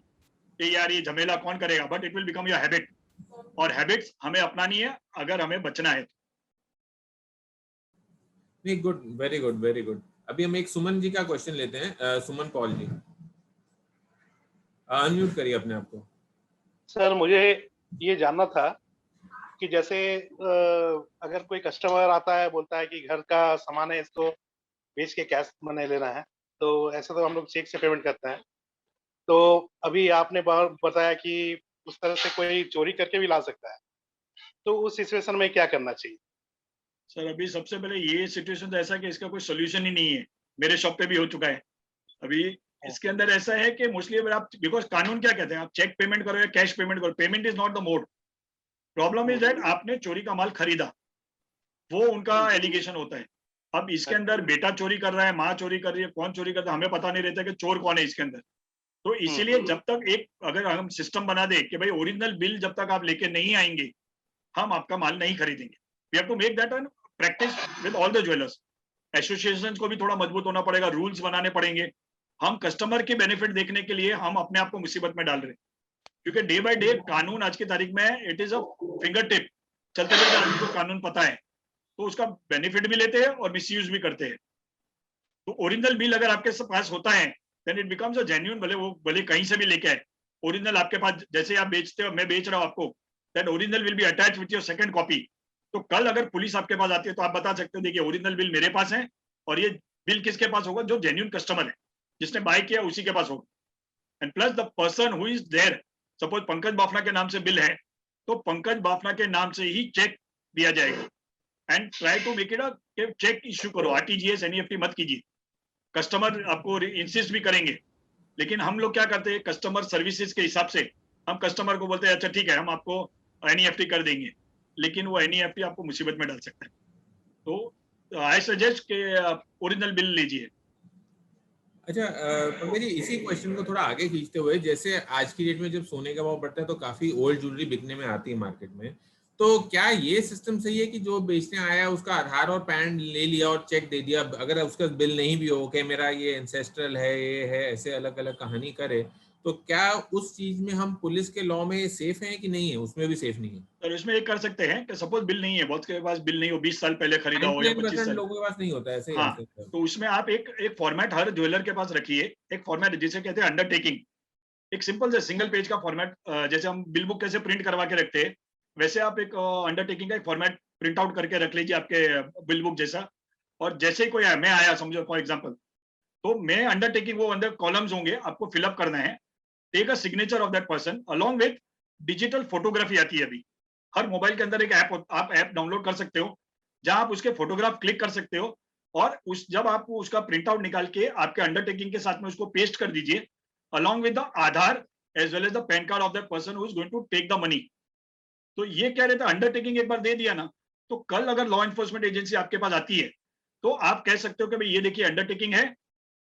कि यार ये झमेला कौन करेगा, but it will become your habit, और हैबिट्स हमें अपनानी है अगर हमें बचना है। नहीं, good, very good, very good. अभी हम एक सुमन जी का क्वेश्चन लेते हैं। सुमन पॉल जी, अनम्यूट करिए अपने आप को। सर मुझे ये जानना था कि जैसे अगर कोई कस्टमर आता है, बोलता है कि घर का सामान है, इसको बेच के कैश मनी लेना है, तो ऐसे तो हम लोग चेक से पेमेंट करते हैं। तो अभी आपने बताया कि उस तरह से कोई चोरी करके भी ला सकता है, तो उस सिचुएशन में क्या करना चाहिए? सर अभी सबसे पहले ये सिचुएशन तो ऐसा कि इसका कोई सोल्यूशन ही नहीं है, मेरे शॉप पे भी हो चुका है। अभी इसके अंदर ऐसा है कि मोस्टली अगर आप, बिकॉज कानून क्या कहते हैं, आप चेक पेमेंट करो या कैश पेमेंट करो, payment is not the mode. Problem is that आपने चोरी का माल खरीदा, वो उनका एलिगेशन होता है। अब इसके अंदर बेटा चोरी कर रहा है, माँ चोरी कर रही है, कौन चोरी करता है, हमें पता नहीं रहता कि चोर कौन है इसके अंदर। तो इसीलिए जब तक एक, अगर हम सिस्टम बना दे कि भाई ओरिजिनल बिल जब तक आप लेके नहीं आएंगे हम आपका माल नहीं खरीदेंगे। We have to make that an practice with all the jewellers. Association को भी थोड़ा मजबूत होना पड़ेगा, रूल्स बनाने पड़ेंगे। हम कस्टमर के बेनिफिट देखने के लिए हम अपने आप को मुसीबत में डाल रहे हैं, क्योंकि डे बाय डे कानून आज की तारीख में it is a finger tip, चलते चलते आदमी को कानून पता है, तो उसका बेनिफिट भी लेते हैं और मिसयूज भी करते हैं। तो ओरिजिनल बिल अगर आपके पास होता है then it becomes a genuine, भले कहीं से भी लेके आए, ओरिजिनल आपके पास, जैसे आप बेचते हो, मैं बेच रहा हूँ आपको, that original will be attached with your second copy. तो कल अगर पुलिस आपके पास आती है तो आप बता सकते हो देखिए ओरिजिनल बिल मेरे पास है और ये बिल किसके पास होगा, जो जेन्युइन कस्टमर है, जिसने बाय किया उसी के पास होगा. And plus the person who is there, suppose Pankaj Bafna के नाम से बिल है तो पंकज बाफना के नाम से ही चेक दिया जाएगा. And try to make it a cheque issue करो, आरटीजीएस एनईएफटी मत कीजिए. कस्टमर आपको इंसिस्ट भी करेंगे, लेकिन हम लोग क्या करते हैं, कस्टमर सर्विसेज के हिसाब से हम कस्टमर को बोलते हैं अच्छा ठीक है हम आपको एनईएफटी कर देंगे, लेकिन वो एनईएफटी आपको मुसीबत में डाल सकता है. तो आई सजेस्ट कि ओरिजिनल बिल लीजिए. अच्छा पंकज जी, इसी क्वेश्चन को थोड़ा आगे खींचते हुए, जैसे आज की डेट में जब सोने का भाव बढ़ता है तो काफी ओल्ड ज्वेलरी बिकने में आती है मार्केट में, तो क्या ये सिस्टम सही है कि जो बेचने आया उसका आधार और पैन ले लिया और चेक दे दिया, अगर उसका बिल नहीं भी हो कि मेरा ये एंसेस्ट्रल है, ये है, ऐसे अलग अलग कहानी करे, तो क्या उस चीज में हम पुलिस के लॉ में सेफ हैं कि नहीं है? उसमें भी सेफ नहीं है. सर इसमें एक कर सकते हैं कि सपोज बिल नहीं है, बहुत के पास बिल नहीं हो, 20 साल पहले खरीदा हो या 25 साल, लोगों के पास नहीं होता है ऐसे. हाँ, तो उसमें आप एक फॉर्मेट हर ज्वेलर के पास रखिए, एक फॉर्मेट जिसे कहते हैं अंडरटेकिंग. एक सिंपल से सिंगल पेज का फॉर्मेट, जैसे हम बिल बुक कैसे प्रिंट करवा के रखते हैं वैसे आप एक अंडरटेकिंग का एक फॉर्मेट प्रिंट आउट करके रख लीजिए आपके बिल बुक जैसा. और जैसे ही कोई मैं आया समझो फॉर एग्जांपल, तो मैं अंडरटेकिंग, वो अंदर कॉलम्स होंगे आपको फिलअप करना है. Take a signature of that person along with digital photography आती है अभी हर मोबाइल के अंदर, एक ऐप आप ऐप डाउनलोड कर सकते हो जहां आप उसके फोटोग्राफ क्लिक कर सकते हो, और जब आप उसका प्रिंट आउट निकाल के आपके अंडरटेकिंग के साथ में उसको पेस्ट कर दीजिए along with the Aadhaar as well as the PAN card of that person who is going to take the money. तो ये क्या रहता है, अंडरटेकिंग एक बार दे दिया ना, तो कल अगर लॉ एनफोर्समेंट एजेंसी आपके पास आती है तो आप कह सकते हो कि भाई ये देखिए अंडरटेकिंग है,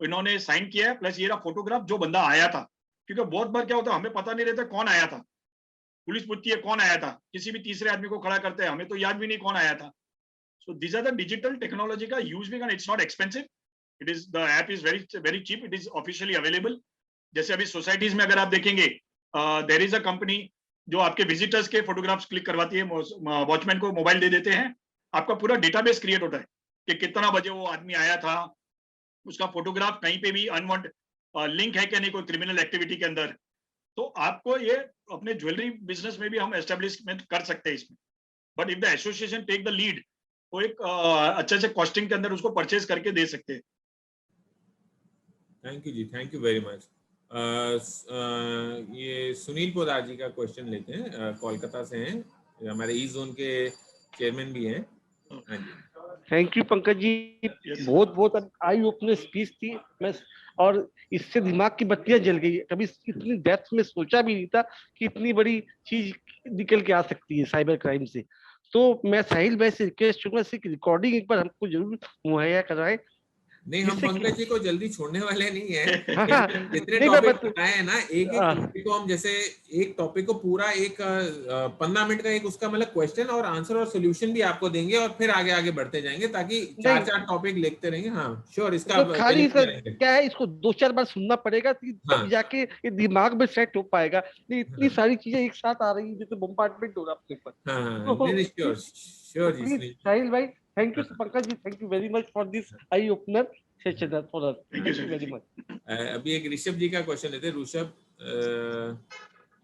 इन्होंने साइन किया है, प्लस ये रहा फोटोग्राफ जो बंदा आया था. क्योंकि बहुत बार क्या होता है हमें पता नहीं रहता कौन आया था, पुलिस पूछती है कौन आया था, किसी भी तीसरे आदमी को खड़ा करते हैं, हमें तो याद भी नहीं कौन आया था. So this are the digital technology का यूज भी करना, it's not expensive, it is the app is very very cheap, it is officially available. जैसे अभी सोसाइटीज में अगर आप देखेंगे देयर इज अ कंपनी जो आपके विजिटर्स के फोटोग्राफ्स क्लिक करवाती है, वॉचमैन को मोबाइल दे देते हैं, आपका पूरा डेटाबेस क्रिएट होता है कि कितना बजे वो आदमी आया था, उसका फोटोग्राफ कहीं पे भी अनवांटेड लिंक है क्या नहीं कोई क्रिमिनल एक्टिविटी के अंदर. तो आपको ये अपने ज्वेलरी बिजनेस में भी हम एस्टेब्लिशमेंट कर सकते हैं इसमें. But if the association take the lead तो एक अच्छे से कॉस्टिंग के अंदर उसको परचेज करके दे सकते हैं. थैंक यू जी, थैंक यू वेरी मच. ये सुनील पोदार जी का क्वेश्चन लेते हैं, कोलकाता से हैं, हमारे ई जोन के चेयरमैन भी हैं. हाँ जी. थैंक यू पंकज जी, बहुत बहुत आई ओपनर स्पीच थी. मैं और इससे दिमाग की बत्तियां जल गई. कभी इतनी डेप्थ में सोचा भी नहीं था कि इतनी बड़ी चीज निकल के आ सकती है साइबर क्राइम से. तो मैं साहिल भाई से रिक्वेस्ट करूंगा इसकी रिकॉर्डिंग एक बार हमको जरूर मुहैया कराएं. नहीं, हम पंकज जी को जल्दी छोड़ने वाले नहीं है. जितने नहीं, टॉपिक बताए हैं ना, एक टॉपिक को हम, जैसे एक टॉपिक को पूरा एक 15 मिनट का एक उसका मतलब क्वेश्चन और आंसर और सोल्यूशन भी आपको देंगे और फिर आगे आगे बढ़ते जाएंगे ताकि 4 टॉपिक लिखते रहेंगे. हाँ श्योर. इसका तो खाली क्या है, इसको 2-4 बार सुनना पड़ेगा तब जाके ये दिमाग में सेट हो पाएगा. इतनी सारी चीजें एक साथ आ रही है जैसे बम्बार्टमेंट हो रहा है अपने पर. श्योर जी साहिल भाई. Thank you, Pankaj ji. Thank you very much for this eye-opener session for us. Thank you very much. अभी एक ऋषभ जी का क्वेश्चन लेते हैं. ऋषभ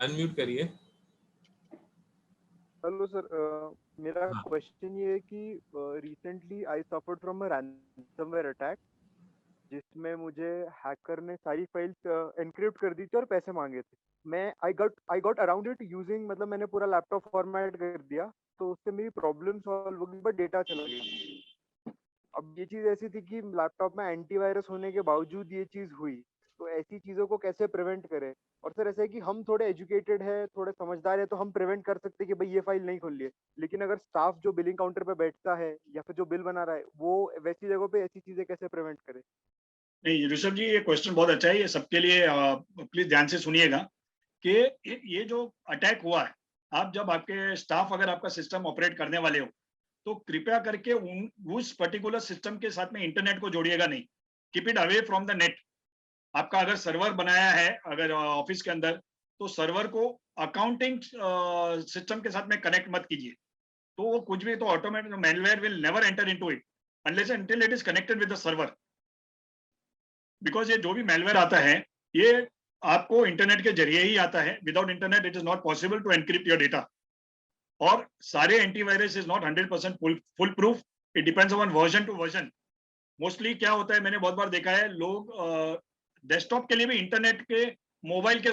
अनम्यूट करिए. हेलो सर, मेरा क्वेश्चन ये है कि recently I suffered from a ransomware attack जिसमें मुझे हैकर ने सारी फाइल्स एनक्रिप्ट कर दी थी और पैसे मांगे थे. मैं I got around it using, मतलब मैंने पूरा लैपटॉप फॉर्मेट कर दिया तो उससे मेरी प्रॉब्लम सॉल्व हो गई, बट डेटा चला गया. अब ये चीज ऐसी थी कि लैपटॉप में एंटीवायरस होने के बावजूद ये चीज हुई. तो ऐसी चीजों को कैसे प्रिवेंट करें? और सर ऐसा है कि हम थोड़े एजुकेटेड है, थोड़े समझदार है, तो हम प्रिवेंट कर सकते हैं कि भाई ये फाइल नहीं खोलिए. लेकिन अगर स्टाफ जो बिलिंग काउंटर पे बैठता है या फिर जो बिल बना रहा है वो वैसी जगह पे ऐसी चीजें कैसे प्रिवेंट करे? नहीं ऋषभ जी, ये क्वेश्चन बहुत अच्छा है. ये सबके लिए प्लीज ध्यान से सुनिएगा कि ये जो अटैक हुआ है, आप जब आपके स्टाफ अगर आपका सिस्टम ऑपरेट करने वाले हो तो कृपया करके उस पर्टिकुलर सिस्टम के साथ में इंटरनेट को जोड़िएगा नहीं. Keep it away from the net. आपका अगर सर्वर बनाया है अगर ऑफिस के अंदर, तो सर्वर को अकाउंटिंग सिस्टम के साथ में कनेक्ट मत कीजिए. तो वो कुछ भी, तो automatic malware will never enter into it unless until it is connected with the server. Because ये जो भी मेलवेयर आता है ये आपको इंटरनेट के जरिए ही आता है. Without internet it is not possible to encrypt your data. और सारे antivirus is not 100% full proof. It depends on version to version. Mostly क्या होता है, मैंने बहुत बार देखा है, लोग डेस्कटॉप के लिए भी इंटरनेट के मोबाइल के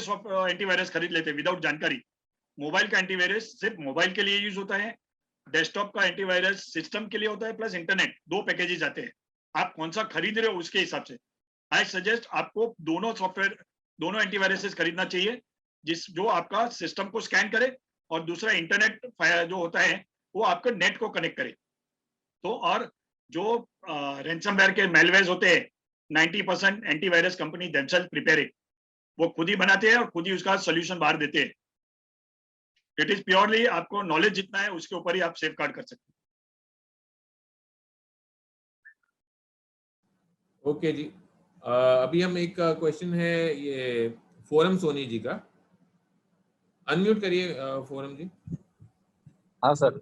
एंटीवायरस खरीद लेते हैं विदाउट जानकारी. मोबाइल का एंटीवायरस सिर्फ मोबाइल के लिए यूज होता है, डेस्कटॉप का एंटीवायरस सिस्टम के लिए होता है, प्लस इंटरनेट. 2 पैकेजेस आते हैं. आप कौन सा खरीद रहे हो उसके हिसाब से. आई सजेस्ट आपको दोनों सॉफ्टवेयर, दोनों एंटीवायरसेस खरीदना चाहिए, जो आपका सिस्टम को स्कैन करे और दूसरा इंटरनेट जो होता है वो आपका नेट को कनेक्ट करे. तो और जो रैंसमवेयर के मेलवेयर्स होते हैं 90% antivirus company themselves prepare it. वो खुद ही बनाते हैं और खुद ही उसका सोल्यूशन बाहर देते हैं. इट इज प्योरली आपको नॉलेज जितना है उसके ऊपर ही आप सेफ गार्ड कर सकते हैं. ओके जी. अभी हम एक क्वेश्चन है ये फोरम सोनी जी का. अनम्यूट करिए फोरम जी. हाँ सर.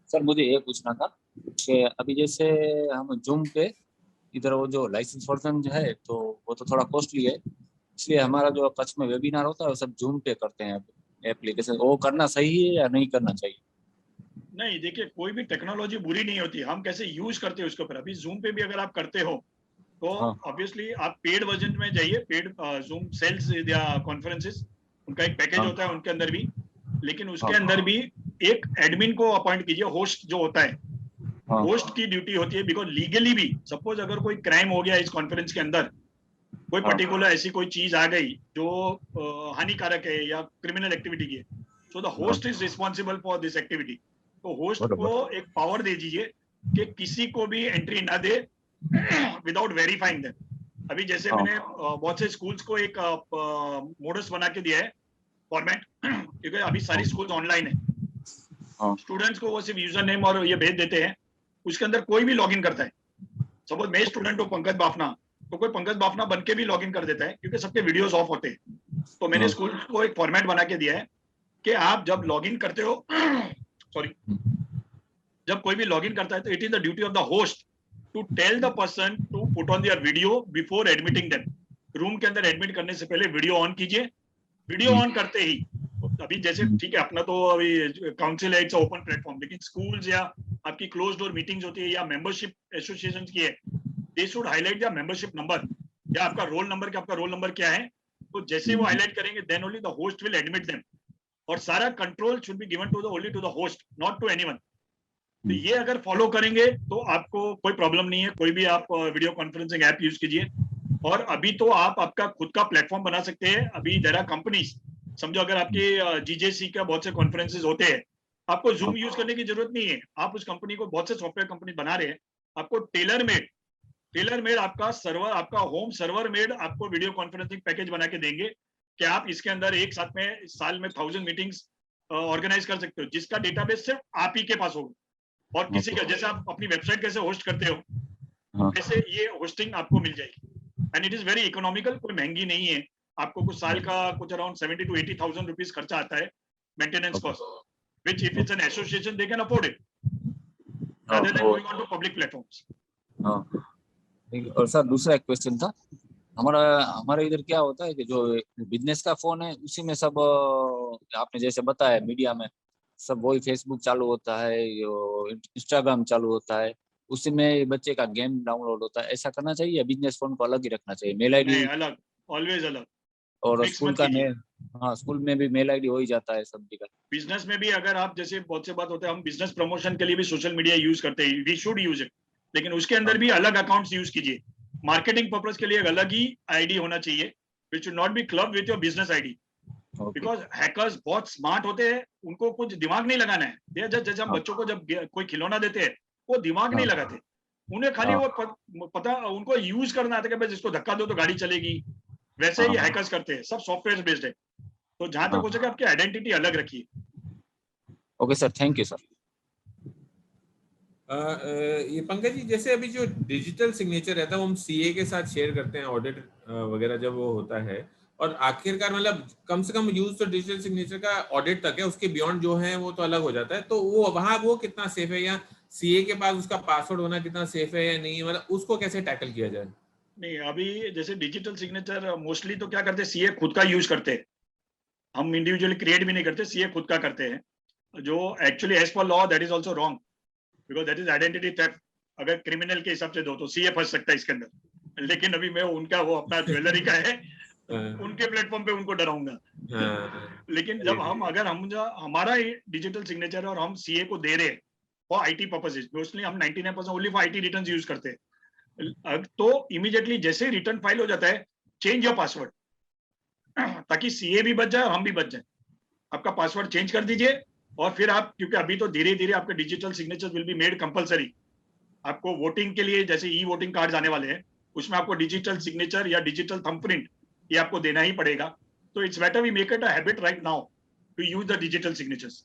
सर मुझे ये पूछना था कि अभी जैसे हम जूम पे इधर वो जो लाइसेंस वर्जन जो है तो वो तो थोड़ा कॉस्टली है, इसलिए हमारा जो कच्छ में वेबिनार होता है वो सब जूम पे करते हैं एप्लीकेशन. वो करना सही है या नहीं करना चाहिए? नहीं, देखिए कोई भी टेक्नोलॉजी बुरी नहीं होती, हम कैसे यूज करते हैं उसके ऊपर. अभी जूम पे भी अगर आप करते हो तो ऑब्वियसली आप पेड वर्जन में जाइए. पेड जूम सेल्स या कॉन्फ्रेंसेस उनका एक पैकेज होता है उनके अंदर भी. लेकिन उसके अंदर भी एक एडमिन को अपॉइंट कीजिए. होस्ट जो होता है, होस्ट की ड्यूटी होती है. बिकॉज लीगली भी सपोज अगर कोई क्राइम हो गया इस कॉन्फ्रेंस के अंदर, कोई पर्टिकुलर ऐसी कोई चीज आ गई जो हानिकारक है या क्रिमिनल एक्टिविटी की है, so the host is responsible for this activity. तो होस्ट को एक पावर दे दीजिए कि किसी को भी एंट्री ना दे विदाउट वेरीफाइंग देम. अभी जैसे मैंने बहुत से स्कूल्स को एक मोडस बना के दिया है फॉर्मेट, क्योंकि अभी सारी स्कूल्स ऑनलाइन है. स्टूडेंट्स को वो सिर्फ यूजर नेम और ये भेज देते हैं, उसके अंदर कोई भी लॉगिन करता है. सपोज मैं स्टूडेंट हूँ पंकज बाफना, तो कोई पंकज बाफना बन के भी लॉगिन कर देता है क्योंकि सबके वीडियोस ऑफ होते हैं. तो मैंने स्कूल को एक फॉर्मेट बना के दिया है कि आप जब लॉगिन करते हो सॉरी जब कोई भी लॉगिन करता है तो it is the duty of the host to tell the person to put on their video before admitting them. Room के अंदर एडमिट करने से पहले वीडियो ऑन कीजिए. वीडियो ऑन करते ही अभी जैसे ठीक है अपना तो अभी काउंसिल है, इट्स ओपन प्लेटफॉर्म, लेकिन स्कूल्स या आपकी क्लोज डोर मीटिंग्स होती है या मेंबरशिप एसोसिएशन की है, they should highlight the membership number या आपका रोल नंबर, कि आपका रोल नंबर क्या है. तो जैसे वो हाईलाइट करेंगे then only the host will admit them. और सारा control should be given to the only to the host, not to anyone. तो ये अगर फॉलो करेंगे तो आपको कोई प्रॉब्लम नहीं है. कोई भी आप वीडियो कॉन्फ्रेंसिंग ऐप यूज कीजिए. और अभी तो आप आपका खुद का प्लेटफॉर्म बना सकते हैं. अभी देयर आर कंपनीज, समझो अगर आपके जीजेसी का बहुत से कॉन्फ्रेंसेस होते हैं, आपको जूम यूज करने की जरूरत नहीं है. आप उस कंपनी को, बहुत से सॉफ्टवेयर कंपनी बना रहे हैं, आपको टेलर मेड आपका सर्वर, आपका होम सर्वर मेड आपको वीडियो कॉन्फ्रेंसिंग पैकेज बना के देंगे कि आप इसके अंदर एक साथ में साल में 1000 मीटिंग्स ऑर्गेनाइज कर सकते हो, जिसका डेटाबेस सिर्फ आप ही के पास होगा. और किसी का, जैसे आप अपनी वेबसाइट कैसे होस्ट करते हो वैसे ये होस्टिंग आपको मिल जाएगी. And it is very economical, कोई महंगी नहीं है. आपको कुछ साल का कुछ अराउंड 70 to 80,000 रुपीज खर्चा आता है maintenance cost, which if it's an association they can afford it rather than going on to public platforms. और सर दूसरा एक क्वेश्चन था. हमारे इधर क्या होता है कि जो बिजनेस का फोन है उसी में सब आपने जैसे बताया मीडिया में सब वही फेसबुक चालू होता है, इंस्टाग्राम चालू होता है, उसी में बच्चे का गेम डाउनलोड होता है. ऐसा करना चाहिए? बिजनेस फोन को अलग ही रखना चाहिए? मेल आईडी अलग, ऑलवेज अलग. और स्कूल का मेल, हाँ स्कूल में भी मेल आईडी हो ही जाता है सब जगह. बिजनेस में भी अगर आप, जैसे बहुत से बात होता है, हम बिजनेस प्रमोशन के लिए भी सोशल मीडिया यूज करते हैं, वी शुड यूज इट, लेकिन उसके अंदर भी अलग अकाउंट्स यूज कीजिए. मार्केटिंग पर्पस के लिए एक अलग ही आईडी होना चाहिए, which should not be club with your business ID. Because hackers बहुत स्मार्ट होते हैं, उनको कुछ दिमाग नहीं लगाना है. जैसे हम बच्चों को जब कोई खिलौना देते हैं वो दिमाग नहीं लगाते, उन्हें खाली वो पता, उनको यूज करना आता है कि भाई जिसको धक्का दो तो गाड़ी चलेगी. वैसे ही हैकर्स करते हैं, सब सॉफ्टवेयर बेस्ड है. तो जहां तक हो सके आपकी आइडेंटिटी अलग रखिए. Okay sir, thank you sir. ये पंकज जी, जैसे अभी जो डिजिटल सिग्नेचर रहता है वो हम सीए के साथ शेयर करते हैं, ऑडिट वगैरह जब वो होता है, और आखिरकार मतलब कम से कम यूज तो डिजिटल सिग्नेचर का ऑडिट तक है, उसके बियॉन्ड जो है वो तो अलग हो जाता है. तो वो वहाँ वो कितना सेफ है, या सीए के पास उसका पासवर्ड होना कितना सेफ है या नहीं, मतलब उसको कैसे टैकल किया जाए? नहीं, अभी जैसे डिजिटल सिग्नेचर मोस्टली तो क्या करते हैं, सीए खुद का यूज करते हैं, हम इंडिविजुअली क्रिएट भी नहीं करते, सीए खुद का करते हैं, जो actually as per law that is also wrong, because that is identity theft. अगर क्रिमिनल के हिसाब से दो तो सीए फंस सकता है इसके अंदर, लेकिन अभी मैं उनका वो अपना ज्वेलरी का है, उनके प्लेटफॉर्म पे उनको डराऊंगा। लेकिन जब अगर हम हमारा डिजिटल सिग्नेचर और हम सीए को दे रहे हैं फॉर आईटी पर्पसेज, मोस्टली हम 99% only for IT returns use करते हैं, तो इमीडिएटली जैसे रिटर्न फाइल हो जाता है, चेंज योर पासवर्ड, ताकि सीए भी बच जाए और हम भी बच जाए। आपका पासवर्ड चेंज कर दीजिए, और फिर आप, क्योंकि अभी तो धीरे धीरे आपके digital signature will be made compulsory, आपको वोटिंग के लिए जैसे ई वोटिंग कार्ड आने वाले हैं, उसमें आपको डिजिटल सिग्नेचर या डिजिटल थंबप्रिंट ये आपको देना ही पड़ेगा। तो it's better we make it a habit right now to use the digital signatures.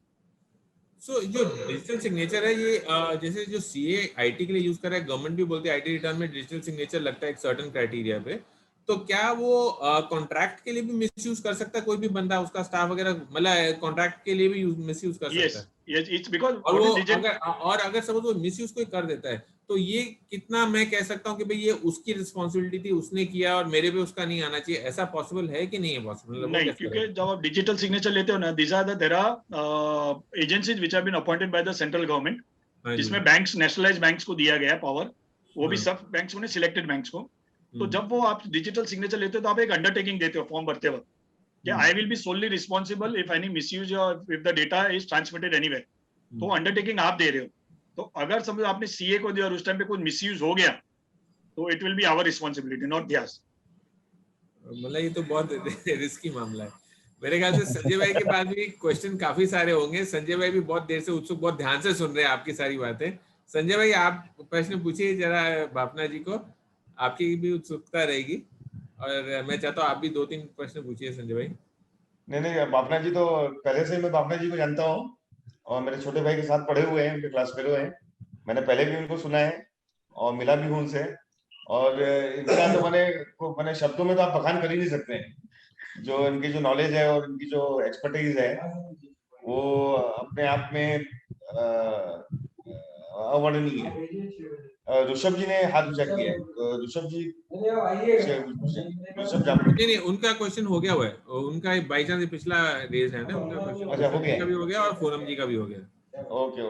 So जो डिजिटल सिग्नेचर है ये जैसे जो सीए आईटी के लिए यूज कर रहा है, गवर्नमेंट भी बोलती है आईटी रिटर्न में डिजिटल सिग्नेचर लगता है एक सर्टेन क्राइटेरिया पे, तो क्या वो कॉन्ट्रैक्ट के लिए भी मिसयूज कर सकता है कोई भी बंदा, उसका स्टाफ वगैरह, मतलब कॉन्ट्रैक्ट के लिए भी मिसयूज कर सकता है? यस, इट्स बिकॉज़ अगर सपोज वो मिसयूज कोई कर देता है, तो ये कितना मैं कह सकता हूँ कि भाई ये उसकी रिस्पॉन्सिबिलिटी थी, उसने किया और मेरे पे उसका नहीं आना चाहिए, ऐसा पॉसिबल है कि नहीं है पॉसिबल? नहीं, क्योंकि जब आप डिजिटल सिग्नेचर लेते हो ना, this are there are agencies which have been appointed by the central government, जिसमें बैंक्स, नेशनलाइज्ड बैंक्स को दिया गया है पावर, वो भी सब बैंक्स में सिलेक्टेड बैंक्स को। तो जब वो आप डिजिटल सिग्नेचर लेते हो तो आप एक अंडरटेकिंग देते हो फॉर्म भरते वक्त, कि I will be solely responsible if any misuse और if the data is transmitted anywhere. तो अंडरटेकिंग आप दे रहे हो, तो अगर समझो आपने सीए को दिया और उस टाइम पे कुछ मिसयूज हो गया, तो it will be our responsibility, not theirs. मतलब ये तो बहुत रिस्की मामला है। मेरे ख्याल से संजय भाई के पास भी क्वेश्चन काफी सारे होंगे। संजय भाई भी बहुत देर से उत्सुक, बहुत ध्यान से सुन रहे हैं आपकी सारी बातें। संजय भाई आप प्रश्न पूछिए जरा बापना जी को, आपकी भी उत्सुकता रहेगी, और मैं चाहता हूँ आप भी 2-3 प्रश्न पूछिए संजय भाई। नहीं, बापना जी तो पहले से मैं बापना जी को जानता हूँ, और मेरे छोटे भाई के साथ पढ़े हुए हैं, उनके क्लास फेलो हैं। मैंने पहले भी उनको सुना है और मिला भी हूँ उनसे, और इनका तो मैंने शब्दों में तो आप बखान कर ही नहीं सकते हैं। जो इनकी जो नॉलेज है और इनकी जो एक्सपर्टीज है, वो अपने आप में अवर्णनीय है। ऋषभ जी ने हाथ ऊंचा किया है, ऋषभ जी नहीं, उनका क्वेश्चन हो गया हुआ है, उनका बाई चांस पिछला रेज है ना, उनका क्वेश्चन अच्छा हो गया भी हो गया और फोरम जी का भी हो गया। ओके।